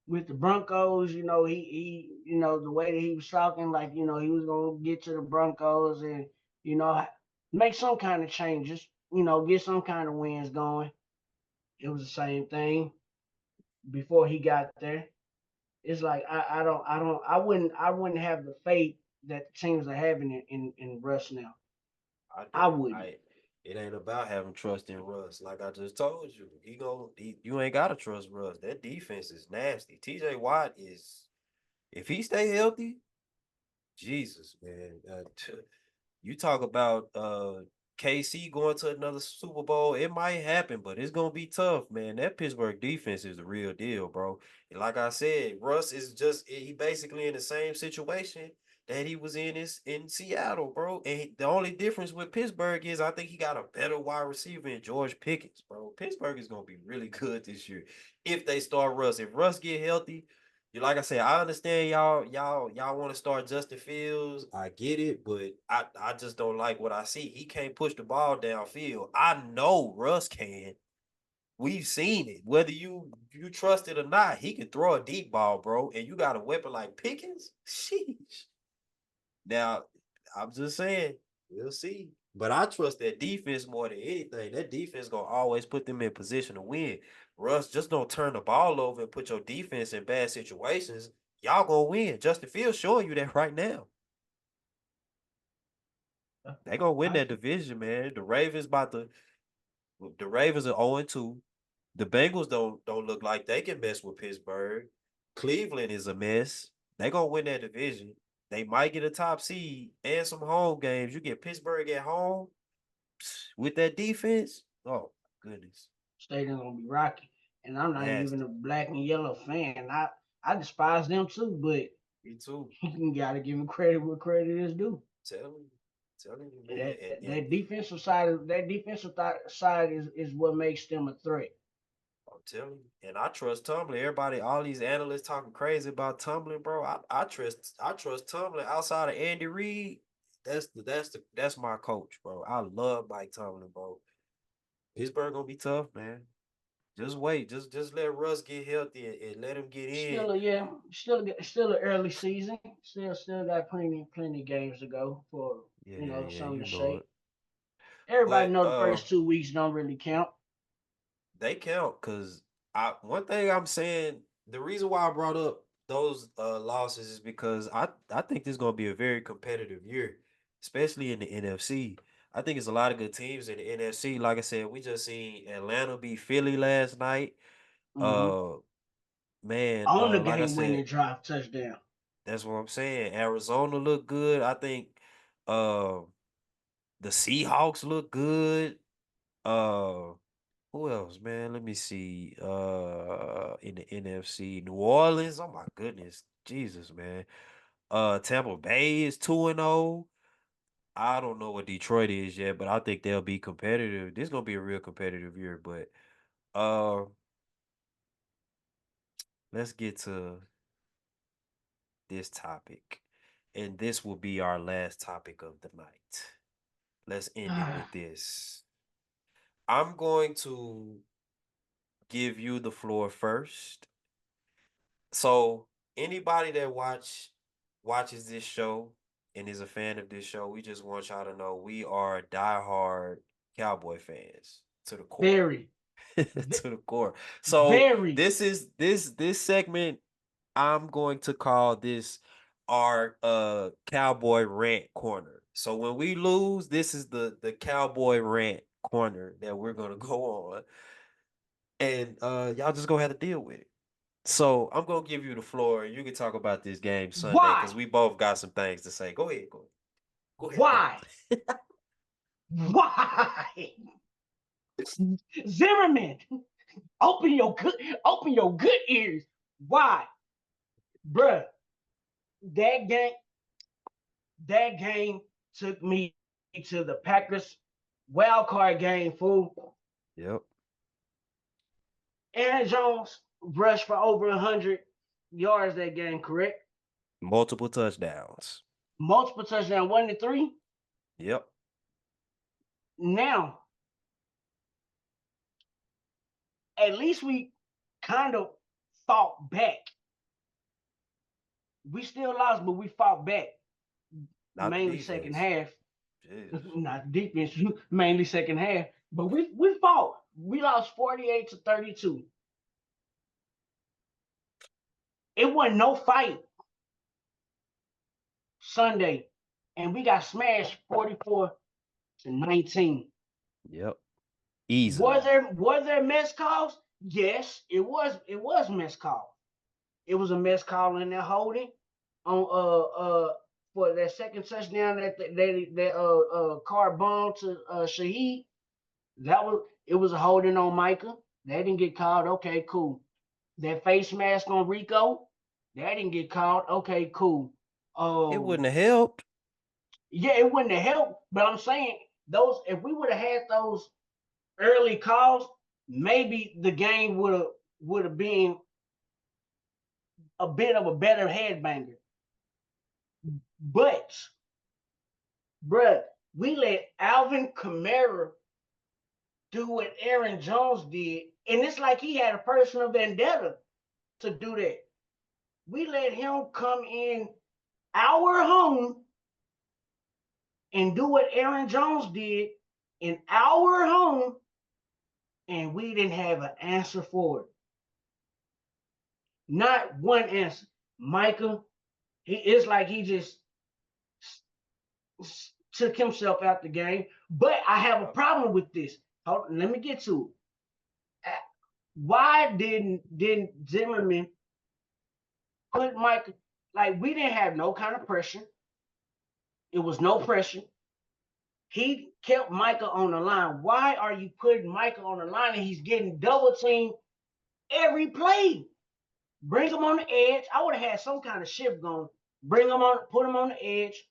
with the Broncos. The way that he was talking, like he was gonna get to the Broncos and you know make some kind of changes. Get some kind of wins going. It was the same thing before he got there. It's like I wouldn't have the faith that the teams are having in Russ now. I I do. wouldn't. It ain't about having trust in Russ. Like I just told you, you ain't gotta trust Russ. That defense is nasty. TJ Watt is, if he stay healthy, Jesus, man. You talk about KC going to another Super Bowl, it might happen, but it's gonna be tough, man. That Pittsburgh defense is the real deal, bro. And like I said, Russ is just he basically in the same situation that he was in Seattle, bro. And the only difference with Pittsburgh is I think he got a better wide receiver in George Pickens, bro. Pittsburgh is gonna be really good this year if they start Russ. If Russ get healthy, like I said, I understand y'all want to start Justin Fields. I get it, but I just don't like what I see. He can't push the ball downfield. I know Russ can. We've seen it. Whether you trust it or not, he can throw a deep ball, bro. And you got a weapon like Pickens. Sheesh. Now, I'm just saying, we'll see. But I trust that defense more than anything. That defense gonna always put them in position to win. Russ, just don't turn the ball over and put your defense in bad situations. Y'all gonna win. Justin Fields showing you that right now. They gonna win I that division, man. The Ravens are 0-2. The Bengals don't look like they can mess with Pittsburgh. Cleveland is a mess. They gonna win that division. They might get a top seed and some home games. You get Pittsburgh at home with that defense. Oh goodness, Stadium's gonna be rocky, and I'm not even a nasty. black and yellow fan. I despise them too, but Me too. you gotta give them credit where credit is due. Telling you, telling you, man. That And that defensive side side is what makes them a threat. I'm telling you, and I trust Tomlin. Everybody, all these analysts talking crazy about Tomlin, bro. I trust Tomlin outside of Andy Reid. That's my coach, bro. I love Mike Tomlin, bro. Pittsburgh gonna be tough, man. Just wait. Just let Russ get healthy and let him get in. Still a yeah, still an early season. Still got plenty games to go for Yeah, yeah, something you to know it. shake. Everybody But know the first 2 weeks don't really count. they count because I one thing I'm saying, the reason why I brought up those losses is because I think this is gonna be a very competitive year, especially in the NFC. I think it's a lot of good teams in the NFC. Like I said, we just seen Atlanta beat Philly last night. Mm-hmm. Uh man, On the like I game said, winning drive touchdown. that's what I'm saying. Arizona look good. I think uh the Seahawks look good. Uh Who else, man? Let me see. In the NFC, New Orleans. Oh my goodness, Jesus, man. Tampa Bay is 2-0. I don't know what Detroit is yet, but I think they'll be competitive. This is gonna be a real competitive year. But uh, let's get to this topic, and this will be our last topic of the night. Let's end it with this. I'm going to give you the floor first. So anybody that watches this show and is a fan of this show, we just want y'all to know we are diehard Cowboy fans to the core. Very, To the core. So very. this segment, I'm going to call this our Cowboy Rant corner. So when we lose, this is the Cowboy Rant corner that we're gonna go on. And y'all just gonna have to deal with it. So I'm gonna give you the floor. You can talk about this game Sunday Why? because we both got some things to say. Go ahead, go ahead, go. Why? Why? Zimmerman, open your good, open your good ears. Why, bruh? That game, that game took me to the Packers wild card game. Fool. Yep. Aaron Jones rushed for over 100 yards that game. Correct. Multiple touchdowns. Multiple touchdowns, 1 to 3. Yep. Now, at least we kind of fought back. We still lost, but we fought back. Not the Mainly second defense. half. Jesus. Not defense, mainly second half. But we fought. We lost 48-32. It wasn't no fight Sunday, and we got smashed 44-19. Yep. Was Easily. there mess calls? Yes, it was mess call. It was a mess call in there holding on for that second touchdown that car bomb to Shaheed. It was a holding on Micah. They didn't get called. Okay, cool. That face mask on Rico. That didn't get called. Okay, cool. It Um, wouldn't have helped. yeah, it wouldn't have helped. But I'm saying those if we would have had those early calls, maybe the game would have been a bit of a better headbanger. But, bruh, we let Alvin Kamara do what Aaron Jones did, and it's like he had a personal vendetta to do that. We let him come in our home and do what Aaron Jones did in our home, and we didn't have an answer for it. Not one answer. Micah, it's like he just took himself out the game. But I have a problem with this. Hold on, let me get to it. Why didn't Zimmerman put Micah? Like we didn't have no kind of pressure. It was no pressure. He kept Micah on the line. Why are you putting Micah on the line and he's getting double teamed every play? Bring him on the edge. I would have had some kind of shift going. Bring him on, put him on the edge.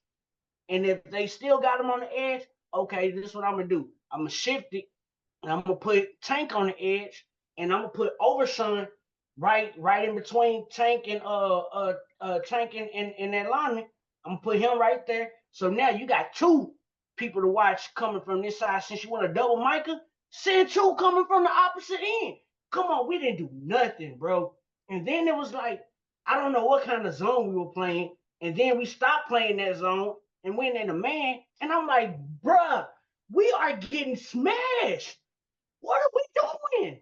And if they still got him on the edge, okay, this is what I'm gonna do. I'm gonna shift it, and I'm gonna put Tank on the edge, and I'm gonna put Overshawn right in between Tank and Tank and that lineman. I'm gonna put him right there. So now you got two people to watch coming from this side. Since you want to double Micah, send two coming from the opposite end. Come on, we didn't do nothing, bro. And then it was like, I don't know what kind of zone we were playing. And then we stopped playing that zone and went in a man. And I'm like, bruh, we are getting smashed. What are we doing?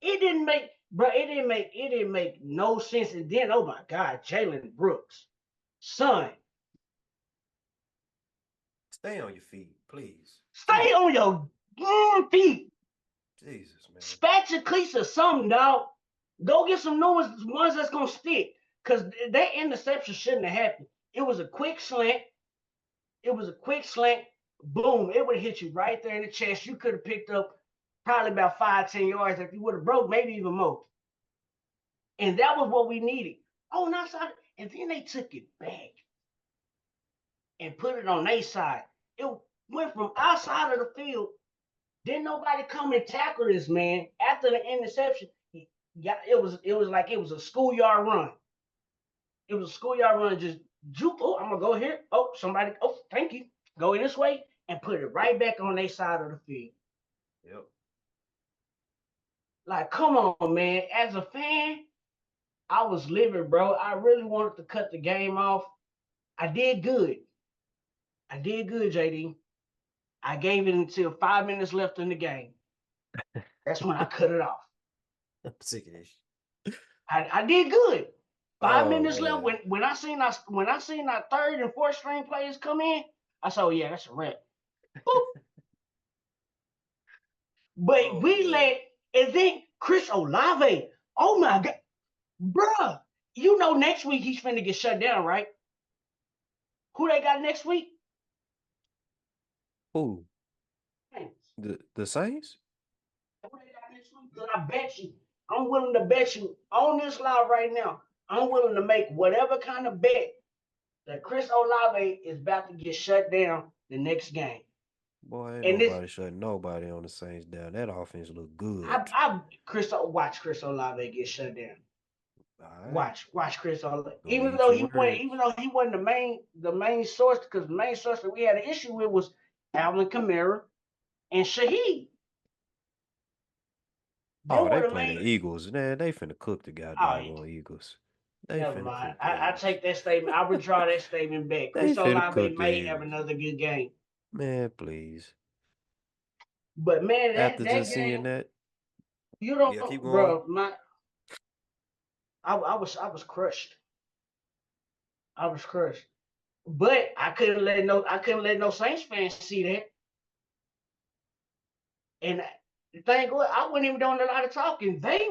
It didn't make, bro. It didn't make no sense. And then, oh my God, Jalen Brooks, son, Stay on your feet, please. stay Please. on your feet. Jesus, man. Spats your cleats or something, dog. Go get some new ones that's gonna stick. Cause that interception shouldn't have happened. It was a quick slant. It was a quick slant. Boom! It would have hit you right there in the chest. You could have picked up probably about 5-10 yards if you would have broke, maybe even more. And that was what we needed. Oh, and outside, and then they took it back and put it on their side. It went from outside of the field. Didn't nobody come and tackle this man after the interception. Yeah, it was like it was a schoolyard run. It was a schoolyard run. Just juke. Oh, I'm gonna go here. Oh, somebody. Oh, thank you. Go in this way and put it right back on their side of the field. Yep. Like, come on, man. As a fan, I was living, bro. I really wanted to cut the game off. I did good. I did good, JD. I gave it until 5 minutes left in the game. That's when I cut it off. I'm sick of this. I did good. Five Oh minutes left. man. When I seen our third and fourth string players come in, I said, oh, yeah, that's a wrap. Boop. But Oh we man. let and then Chris Olave. Oh my God, bruh. You know next week he's finna get shut down, right? Who they got next week? Who? The Saints? Who they got next week? Cause I bet you, I'm willing to bet you on this live right now. I'm willing to make whatever kind of bet that Chris Olave is about to get shut down the next game. Boy, ain't And this, nobody shutting nobody on the Saints down. That offense look I, good. I, watch Chris Olave get shut down. All right. Watch Chris Olave. Gonna eat your Even words. though he wasn't the main source, because the main source that we had an issue with was Alvin Kamara and Shaheed. They Oh, were they the play the main. Eagles. Man, they finna cook the Oh, goddamn Eagles. They Never finna mind. cook I gas. take that statement. I withdraw that statement back. They Chris finna Olave cook may have gas. another good game, Man, please. but man, After that just game, seeing that, you yeah, keep don't, going. bro. I was crushed. I was crushed. But I couldn't let no Saints fans see that. And the thing was, I wasn't even doing a lot of talking. They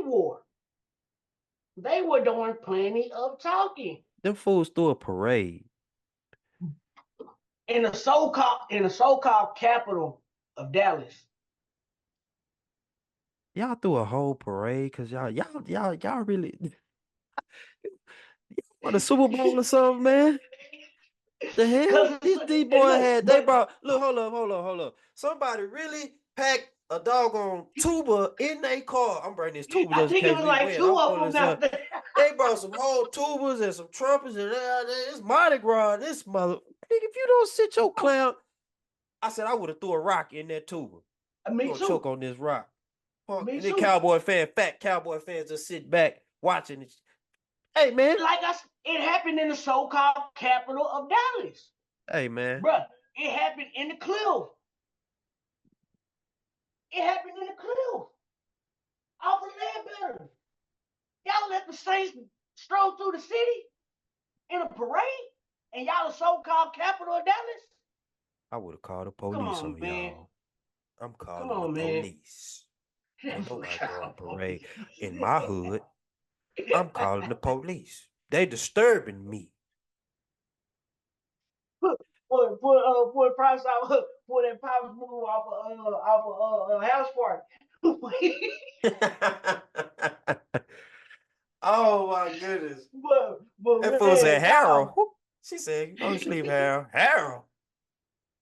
were doing plenty of talking Them fools threw a parade. in the so-called capital of Dallas. Y'all threw a whole parade because y'all really want a Super Bowl or something, man. The hell? Cause These and boy look, had they but brought look, hold up. Somebody really packed a doggone tuba in their car. I'm bringing this tuba I just in think it case was we like win. two I'm of pulling them this out up. there. They brought some whole tubas and some trumpets and it's Mardi Gras. This mother nigga, if you don't sit your clown, I said I would have threw a rock in that tuba. You Me gonna choke too. on this rock. Punk. Me And then too. fat Cowboy fans just sit back watching it. Hey man. Like it happened in the so-called capital of Dallas, Hey man. bruh. It happened in the Cliff. It happened in the Cliff. Off of Ledbetter. Y'all let the Saints stroll through the city in a parade, and y'all the so-called capital of Dallas. I would have called the Come police on, on man. y'all. I'm Come calling the on, man. police. Ain't nobody throwing a parade in my hood. I'm calling the police. They disturbing me. Put price out, put that power move off of house party. Oh my goodness. That fool said Man, Harold. no, She said, go to sleep, Harold. Harold.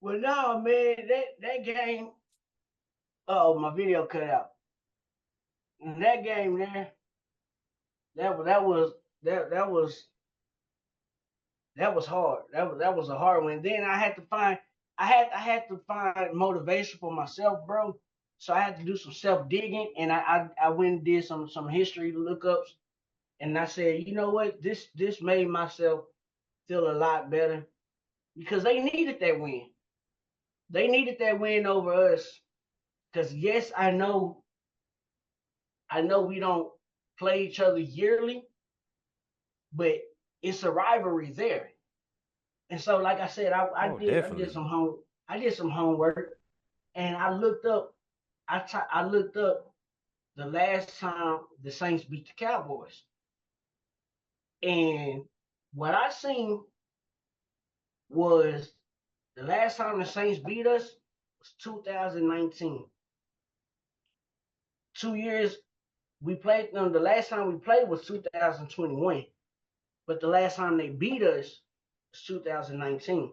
well, no, man, that game. Oh, my video cut out. And that game there, that was that was that was hard. That was a hard one. Then I had to find motivation for myself, bro. So I had to do some self digging, and I went and did some history lookups, and I said, you know what, this made myself feel a lot better because they needed that win. They needed that win over us. Because yes, I know we don't play each other yearly, but it's a rivalry there. And so, like I said, Oh, definitely. I did some homework, and I looked up the last time the Saints beat the Cowboys, and what I seen was the last time the Saints beat us was 2019. 2 years we played them. The last time we played was 2021, but the last time they beat us was 2019.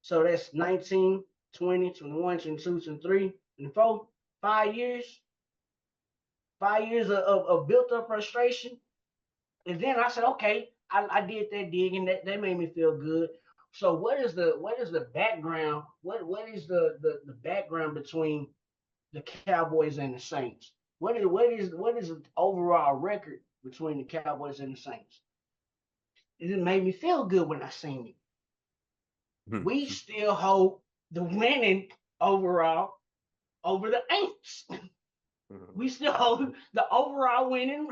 So that's 19, 20, 21, 22, 23, 24, 5 years, 5 years of built up frustration. And then I said, okay, I did that digging. That made me feel good. So what is the background? What is the background between the Cowboys and the Saints? What is the overall record between the Cowboys and the Saints? It made me feel good when I seen it. We still hold the winning overall over the Aints. We still hold the overall winning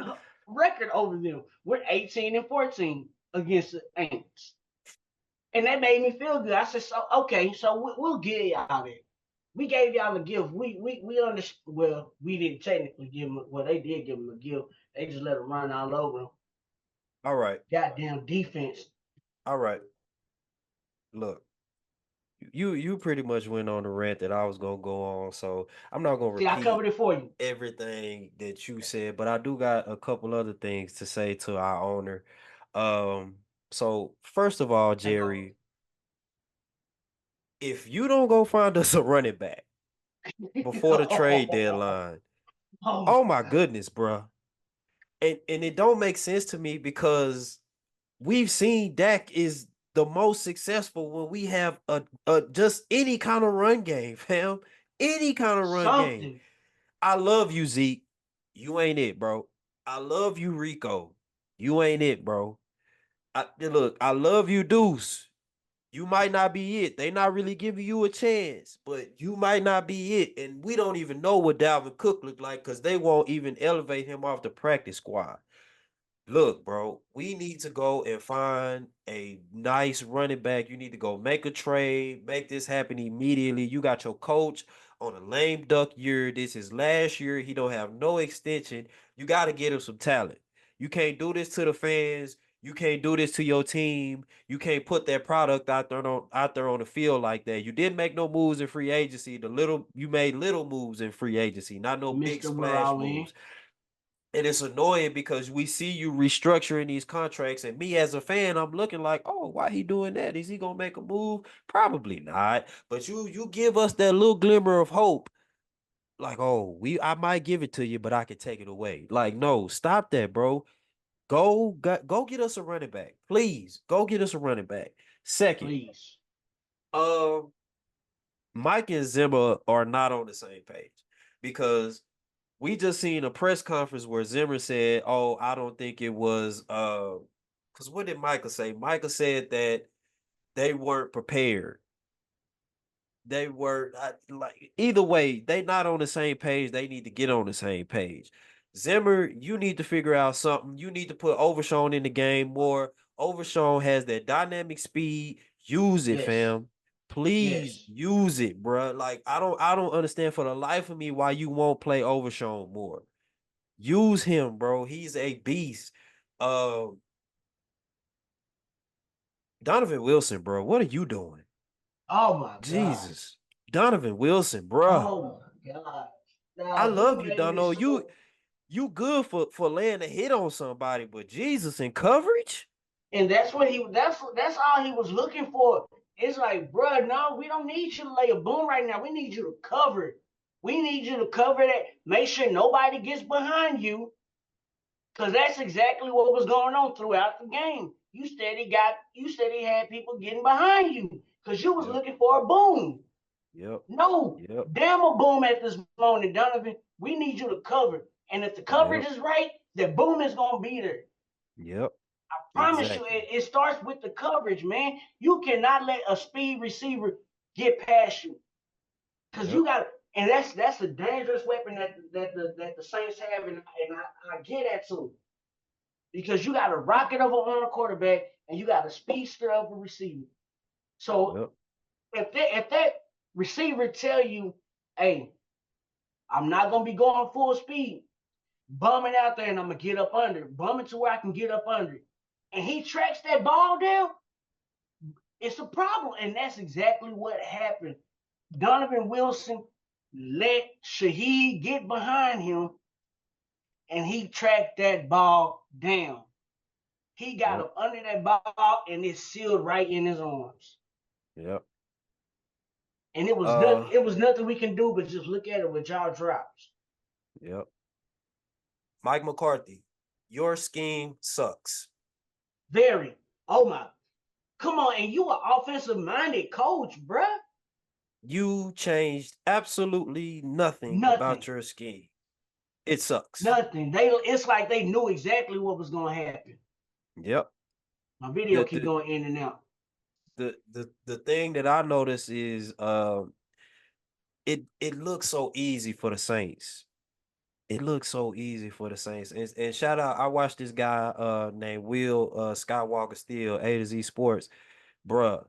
record over them. We're 18 and 14 against the Aints. And that made me feel good. I said, so okay, so we'll give y'all that. We gave y'all a gift. We understand. Well, we didn't technically give them. Well, they did give them a gift. They just let them run all over them. All right. Goddamn defense. All right. Look, you pretty much went on the rant that I was gonna go on, so I'm not gonna See, I repeat covered it for you. everything that you said, but I do got a couple other things to say to our owner. Um, so first of all, Take over. Jerry, if you don't go find us a running back before the trade Oh, deadline, oh oh my my God. goodness, bruh. And it don't make sense to me because we've seen Dak is the most successful when we have a just any kind of run game, fam. Any kind of run game. Something. I love you, Zeke. You ain't it, bro. I love you, Rico. You ain't it, bro. Look, I love you, Deuce. You might not be it. They not really giving you a chance, but you might not be it. And we don't even know what Dalvin Cook looked like because they won't even elevate him off the practice squad. Look, bro, we need to go and find a nice running back. You need to go make a trade, make this happen immediately. You got your coach on a lame duck year. This is last year. He don't have no extension. You got to get him some talent. You can't do this to the fans. You can't do this to your team. You can't put that product out there on the field like that. You didn't make no moves in free agency. You made little moves in free agency, not no big Mr. splash Morale in. moves. And it's annoying because we see you restructuring these contracts, and me as a fan, I'm looking like, oh, why he doing that? Is he gonna make a move? Probably not. But you give us that little glimmer of hope, like, oh, I might give it to you, but I can take it away. Like, no, stop that, bro. Go get us a running back, please. Go get us a running back. Second, Please. um, Mike and Zimmer are not on the same page because we just seen a press conference where Zimmer said, "Oh, I don't think it was because what did Michael say? Michael said that they weren't prepared. They were like either way, they not on the same page. They need to get on the same page. Zimmer, you need to figure out something. You need to put Overshawn in the game more. Overshawn has that dynamic speed. Use it, Yes. fam. Please Yes. use it, bro. Like I don't understand for the life of me why you won't play Overshawn more. Use him, bro. He's a beast. Uh, Donovan Wilson, bro. What are you doing? Oh my God. Jesus. Donovan Wilson, bro. Oh my God. I Now he love you, made me Dono. You so. you good for laying a hit on somebody, but Jesus in coverage? And that's what he. That's all he was looking for. It's like, bruh, no, we don't need you to lay a boom right now. We need you to cover it. We need you to cover that. Make sure nobody gets behind you, because that's exactly what was going on throughout the game. You steady had people getting behind you because you was Yep, looking for a boom. yep, No, yep, damn a boom at this moment, Donovan. We need you to cover. And if the coverage yep, is right, the boom is gonna be there. yep. Promise you, Exactly. it starts with the coverage, man. You cannot let a speed receiver get past you because Yep, you got, and that's a dangerous weapon that the Saints have, and I get that too because you got a rocket of a quarterback and you got a speedster of a receiver. So yep, if that receiver tell you, hey, I'm not gonna be going full speed, bumming out there, and I'm gonna get up under, bumming to where I can get up under, and he tracks that ball down, it's a problem. And that's exactly what happened. Donovan Wilson let Shaheed get behind him and he tracked that ball down. He got yep, up under that ball and it's sealed right in his arms. yep. And it was nothing, Uh, it was nothing we can do but just look at it with jaw drops. yep. Mike McCarthy, your scheme sucks. Very. Oh my. Come on, and you an offensive minded coach, bruh. You changed absolutely nothing about Nothing. your scheme. It sucks. Nothing. It's like they knew exactly what was gonna happen. Yep. My video The keep the going in and out. the thing that I notice is it looks so easy for the Saints. It looks so easy for the Saints. And shout out, I watched this guy named Will Skywalker Steele, A to Z Sports. Bruh,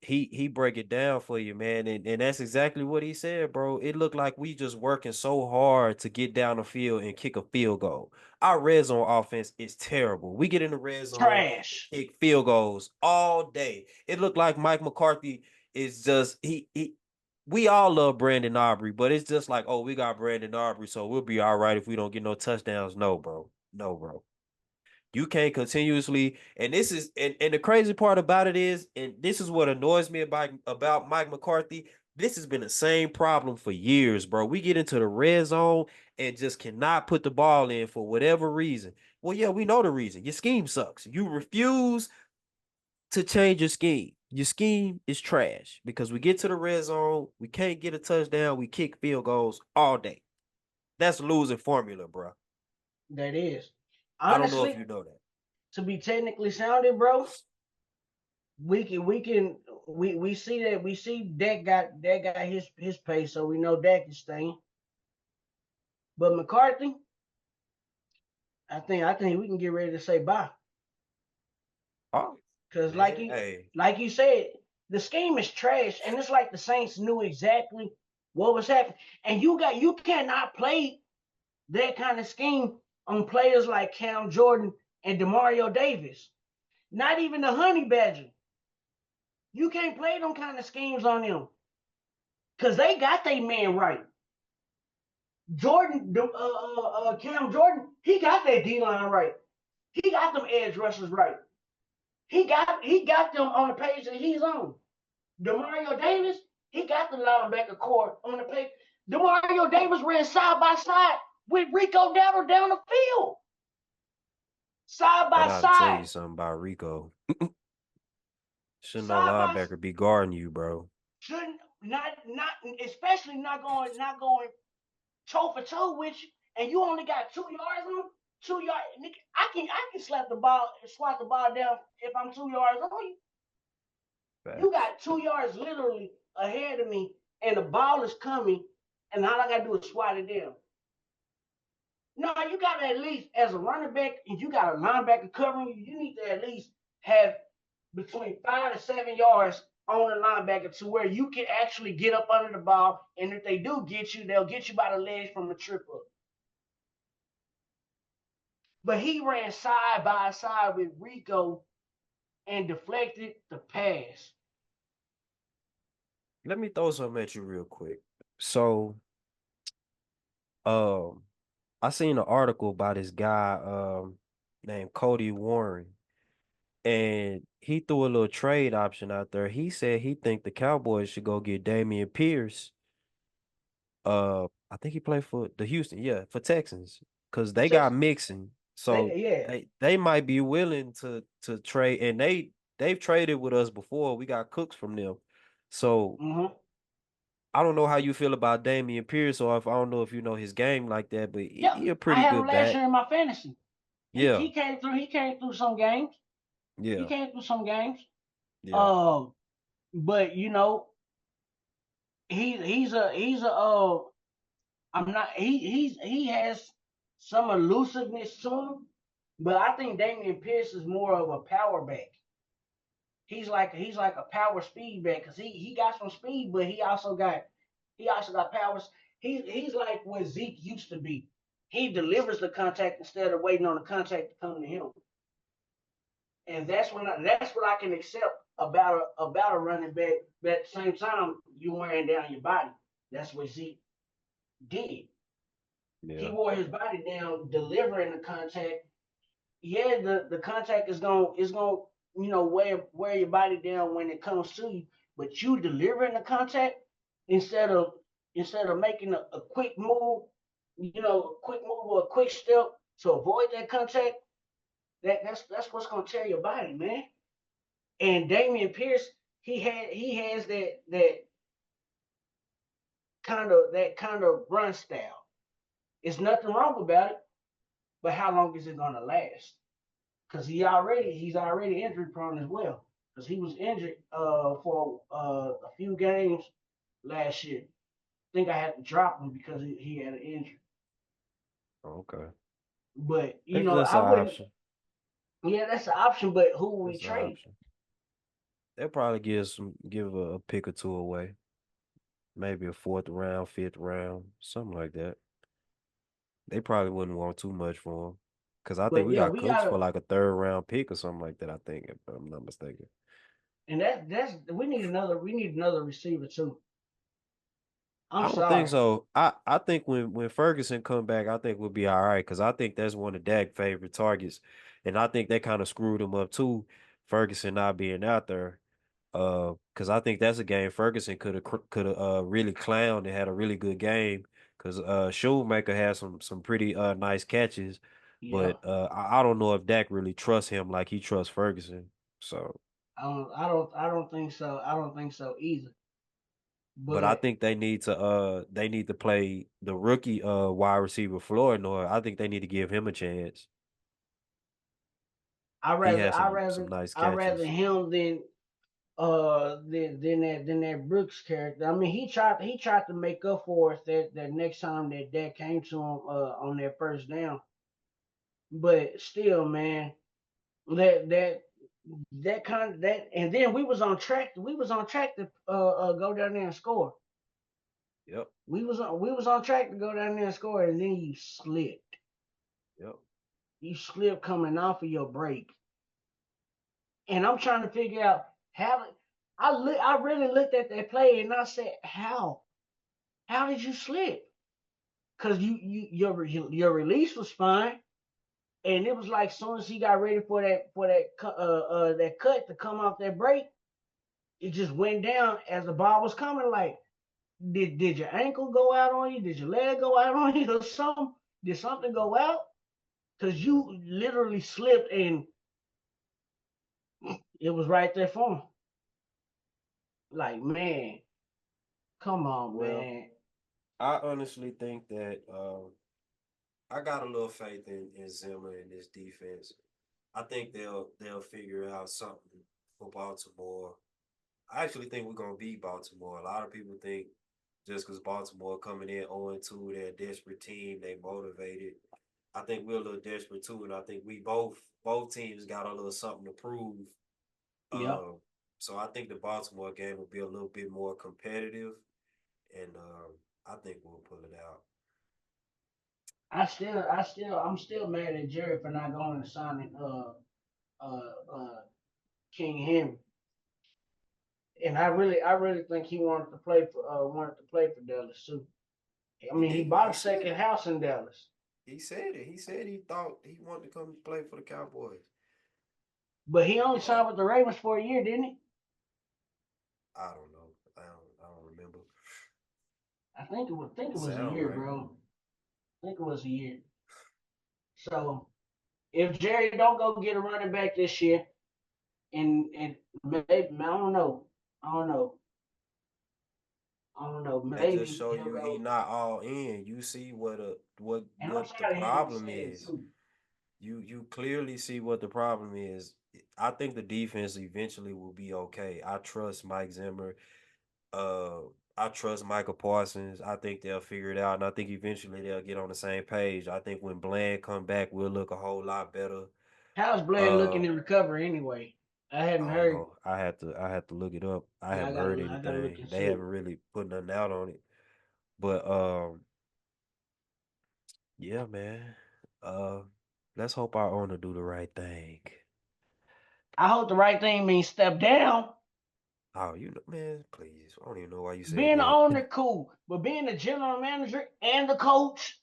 he break it down for you, man. And that's exactly what he said, bro. It looked like we just working so hard to get down the field and kick a field goal. Our red zone offense is terrible. We get in the red zone and Trash. kick field goals all day. It looked like Mike McCarthy is just he we all love Brandon Aubrey, but it's just like, oh, we got Brandon Aubrey, so we'll be all right if we don't get no touchdowns. No, bro. No, bro. You can't continuously, and this is and the crazy part about it is, and this is what annoys me about Mike McCarthy. This has been the same problem for years, bro. We get into the red zone and just cannot put the ball in for whatever reason. Well, yeah, we know the reason. Your scheme sucks. You refuse to change your scheme. Your scheme is trash because we get to the red zone, we can't get a touchdown, we kick field goals all day. That's losing formula, bro. That is. I don't know if Honestly, you know that. to be technically sounded, bro, we see that Dak got his pay, so we know Dak is staying. But McCarthy, I think we can get ready to say bye. Oh, Cause man, hey, like you said, the scheme is trash, and it's like the Saints knew exactly what was happening. And you cannot play that kind of scheme on players like Cam Jordan and Demario Davis. Not even the Honey Badger. You can't play them kind of schemes on them. Cause they got their man right. Cam Jordan, he got that D line right. He got them edge rushers right. He got them on the page that he's on. Demario Davis, he got the linebacker core on the page. Demario Davis ran side by side with Rico Dowdle down the field. Side that by ought to tell you side. something about Rico. Shouldn't no Side by linebacker be guarding you, bro. shouldn't not especially not going toe for toe with you, and you only got 2 yards on 2 yards. I can swat the ball down if I'm 2 yards on you. You Facts. got 2 yards literally ahead of me, and the ball is coming, and all I gotta do is swat it down. No, you got to at least, as a running back, and you got a linebacker covering you, you need to at least have between 5 to 7 yards on the linebacker to where you can actually get up under the ball. And if they do get you, they'll get you by the legs from the trip up. But he ran side by side with Rico and deflected the pass. Let me throw something at you real quick. So, um, I seen an article by this guy, named Cody Warren, and he threw a little trade option out there. He said he think the Cowboys should go get Dameon Pierce. I think he played for the Houston, yeah, for Texans, because For they got Texas, mixing, so yeah. they might be willing to trade, and they've traded with us before. We got cooks from them, so Mm-hmm. I don't know how you feel about Damian Pierce, or if I don't know if you know his game like that, but Yeah, he a I pretty had him good last back. year in my fantasy. He, Yeah, he came through. He came through some games. He yeah, came through some games. yeah. Um, but he's a I'm not he has some elusiveness to him, but I think Damian Pierce is more of a power back. He's like a power speed back because he got some speed, but he also got powers. He's like what Zeke used to be. He delivers the contact instead of waiting on the contact to come to him, and that's what I can accept about a running back. But at the same time, you wearing down your body. That's what Zeke did. He Yeah. wore his body down delivering the contact. Yeah, the contact is going wear your body down when it comes to you, but you delivering the contact instead of making a quick move, a quick move or a quick step to avoid that contact. That's what's gonna tear your body, man. And Damian Pierce, he has that kind of run style. It's nothing wrong about it, but how long is it gonna last? Because he's already injury prone as well. Because he was injured for a few games last year. I think I had to drop him because he had an injury. Okay. But That's I an wouldn't. option. Yeah, that's an option. But who will we That's an trade? option. They'll probably give a pick or two away. Maybe a fourth round, fifth round, something like that. They probably wouldn't want too much for him. Cause I think But we yeah, got we cooks for gotta. like a third round pick or something like that, I think, if I'm not mistaken. And that's we need another receiver too. I'm I don't think sorry. so. I think when Ferguson come back, I think we'll be all right because I think that's one of Dak's favorite targets, and I think they kind of screwed him up too. Ferguson not being out there, because I think that's a game Ferguson could have really clowned and had a really good game because Shoemaker had some pretty nice catches, Yeah, but I don't know if Dak really trusts him like he trusts Ferguson. So, I don't think so. I don't think so either. but I But think they need to play the rookie wide receiver Flournoy. I think they need to give him a chance. I He rather had I some rather nice I rather catches. him than that Brooks character. I mean, he tried to make up for it that next time that came to him on that first down. But still, man, that that that kind of that, and then we was on track to go down there and score. Yep. We was on track to go down there and score, and then you slipped. Yep. You slipped coming off of your break, and I'm trying to figure out how. I really looked at that play and I said, how? How did you slip? Because your release was fine, and it was like as soon as he got ready for that cut to come off that break, it just went down as the ball was coming. Like, did your ankle go out on you? Did your leg go out on you or something? Did something go out? Because Yeah. you literally slipped and it was right there for him. Like, man, come on, Well, man. I honestly think that I got a little faith in Zimmer and this defense. I think they'll figure out something for Baltimore. I actually think we're gonna beat Baltimore. A lot of people think just because Baltimore coming in 0-2, they're a desperate team, they motivated. I think we're a little desperate too, and I think we both teams got a little something to prove. Yep. Um, so I think the Baltimore game will be a little bit more competitive, and I think we'll pull it out. I'm still mad at Jerry for not going and signing uh uh King Henry. And I really think he wanted to play for Dallas too. I He mean, he did. bought He a said second it. house in Dallas, He said it. He said he thought he wanted to come play for the Cowboys. but he only Uh, signed with the Ravens for a year, didn't he? I don't know. I don't remember. I think it was a Sound year, right. bro. I think it was a year. So if Jerry don't go get a running back this year, and maybe I don't know, That just maybe show he'll you he go. not all in. You see And I'm what the tired of hearing him problem say it is. too. You clearly see what the problem is. I think the defense eventually will be okay. I trust Mike Zimmer. Uh, I trust Michael Parsons. I think they'll figure it out, and I think eventually they'll get on the same page. I think when Bland come back, we'll look a whole lot better. How's Bland looking Uh, in recovery anyway? I hadn't I don't heard. know. I had to look it up. I Yeah, haven't heard I gotta look anything. and They see. haven't really put nothing out on it. But yeah, man. Uh, let's hope our owner do the right thing. I hope the right thing means step down. Oh, you know, man, please. I don't even know why you said Being the that. owner, cool, but being the general manager and the coach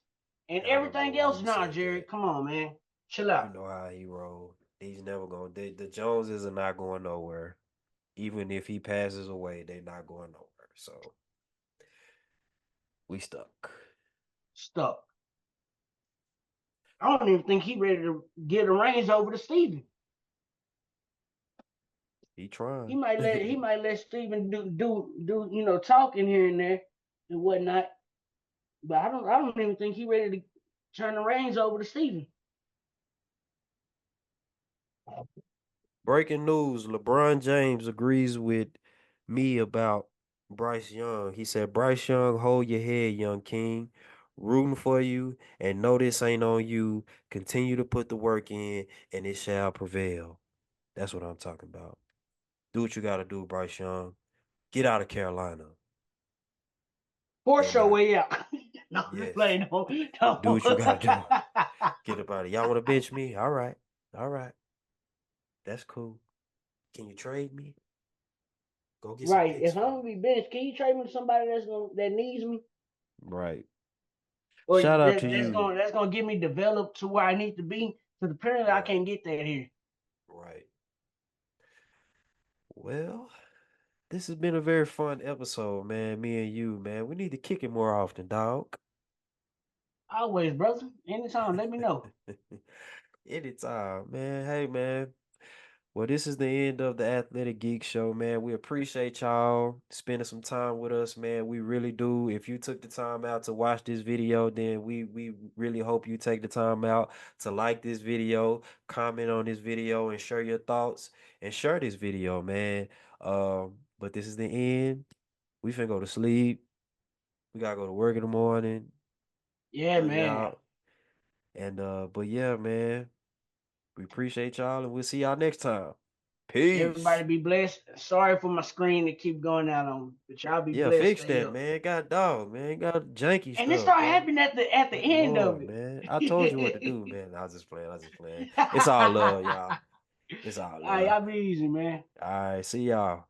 and I don't know everything why else, you nah, said Jerry, that. come on, man, chill You out. know how he roll. He's never going. The Joneses are not going nowhere. Even if he passes away, they're not going nowhere. So we stuck. Stuck. I don't even think he ready to get the reins over to Steven. He He trying. might let he might let Steven do talking here and there and whatnot. But I don't even think he ready to turn the reins over to Steven. Breaking news: LeBron James agrees with me about Bryce Young. He said, "Bryce Young, hold your head, young king. Rooting for you, and know this ain't on you. Continue to put the work in, and it shall prevail." That's what I'm talking about. Do what you got to do, Bryce Young. Get out of Carolina. They're Force your not. way out. No, I'm just Yes. playing. No, Do no. what you got to do. Get up out of. Y'all want to bench me? All right. All right. That's cool. Can you trade me? Go get some Right. picks If I'm for gonna me. be benched, can you trade me to somebody that needs me, Right. or Shout out to that's you. gonna get me developed to where I need to be? Because apparently I Right. can't get that here. Right. Well, this has been a very fun episode, man. Me and you, man. We need to kick it more often, dog. Always, brother. Anytime, let me know. Anytime, man. Hey, man. Well, this is the end of the Athletic Geek Show, man. We appreciate y'all spending some time with us, man. We really do. If you took the time out to watch this video, then we really hope you take the time out to like this video, comment on this video, and share your thoughts and share this video, man. But this is the end. We finna go to sleep. We gotta go to work in the morning. Yeah, Bug it man. out. And but yeah, man. We appreciate y'all and we'll see y'all next time. Everybody Peace. be blessed. Sorry for my screen to keep going out on, but y'all be Yeah, blessed. fix Stay that, up. man. God dog, man. Got janky And it stuff, started bro. happening at the Good end of Lord, it. man. I told you what to do, man. I was just playing. I was just playing. It's all love, y'all. It's all All right, love. y'all be easy, man. All right, see y'all.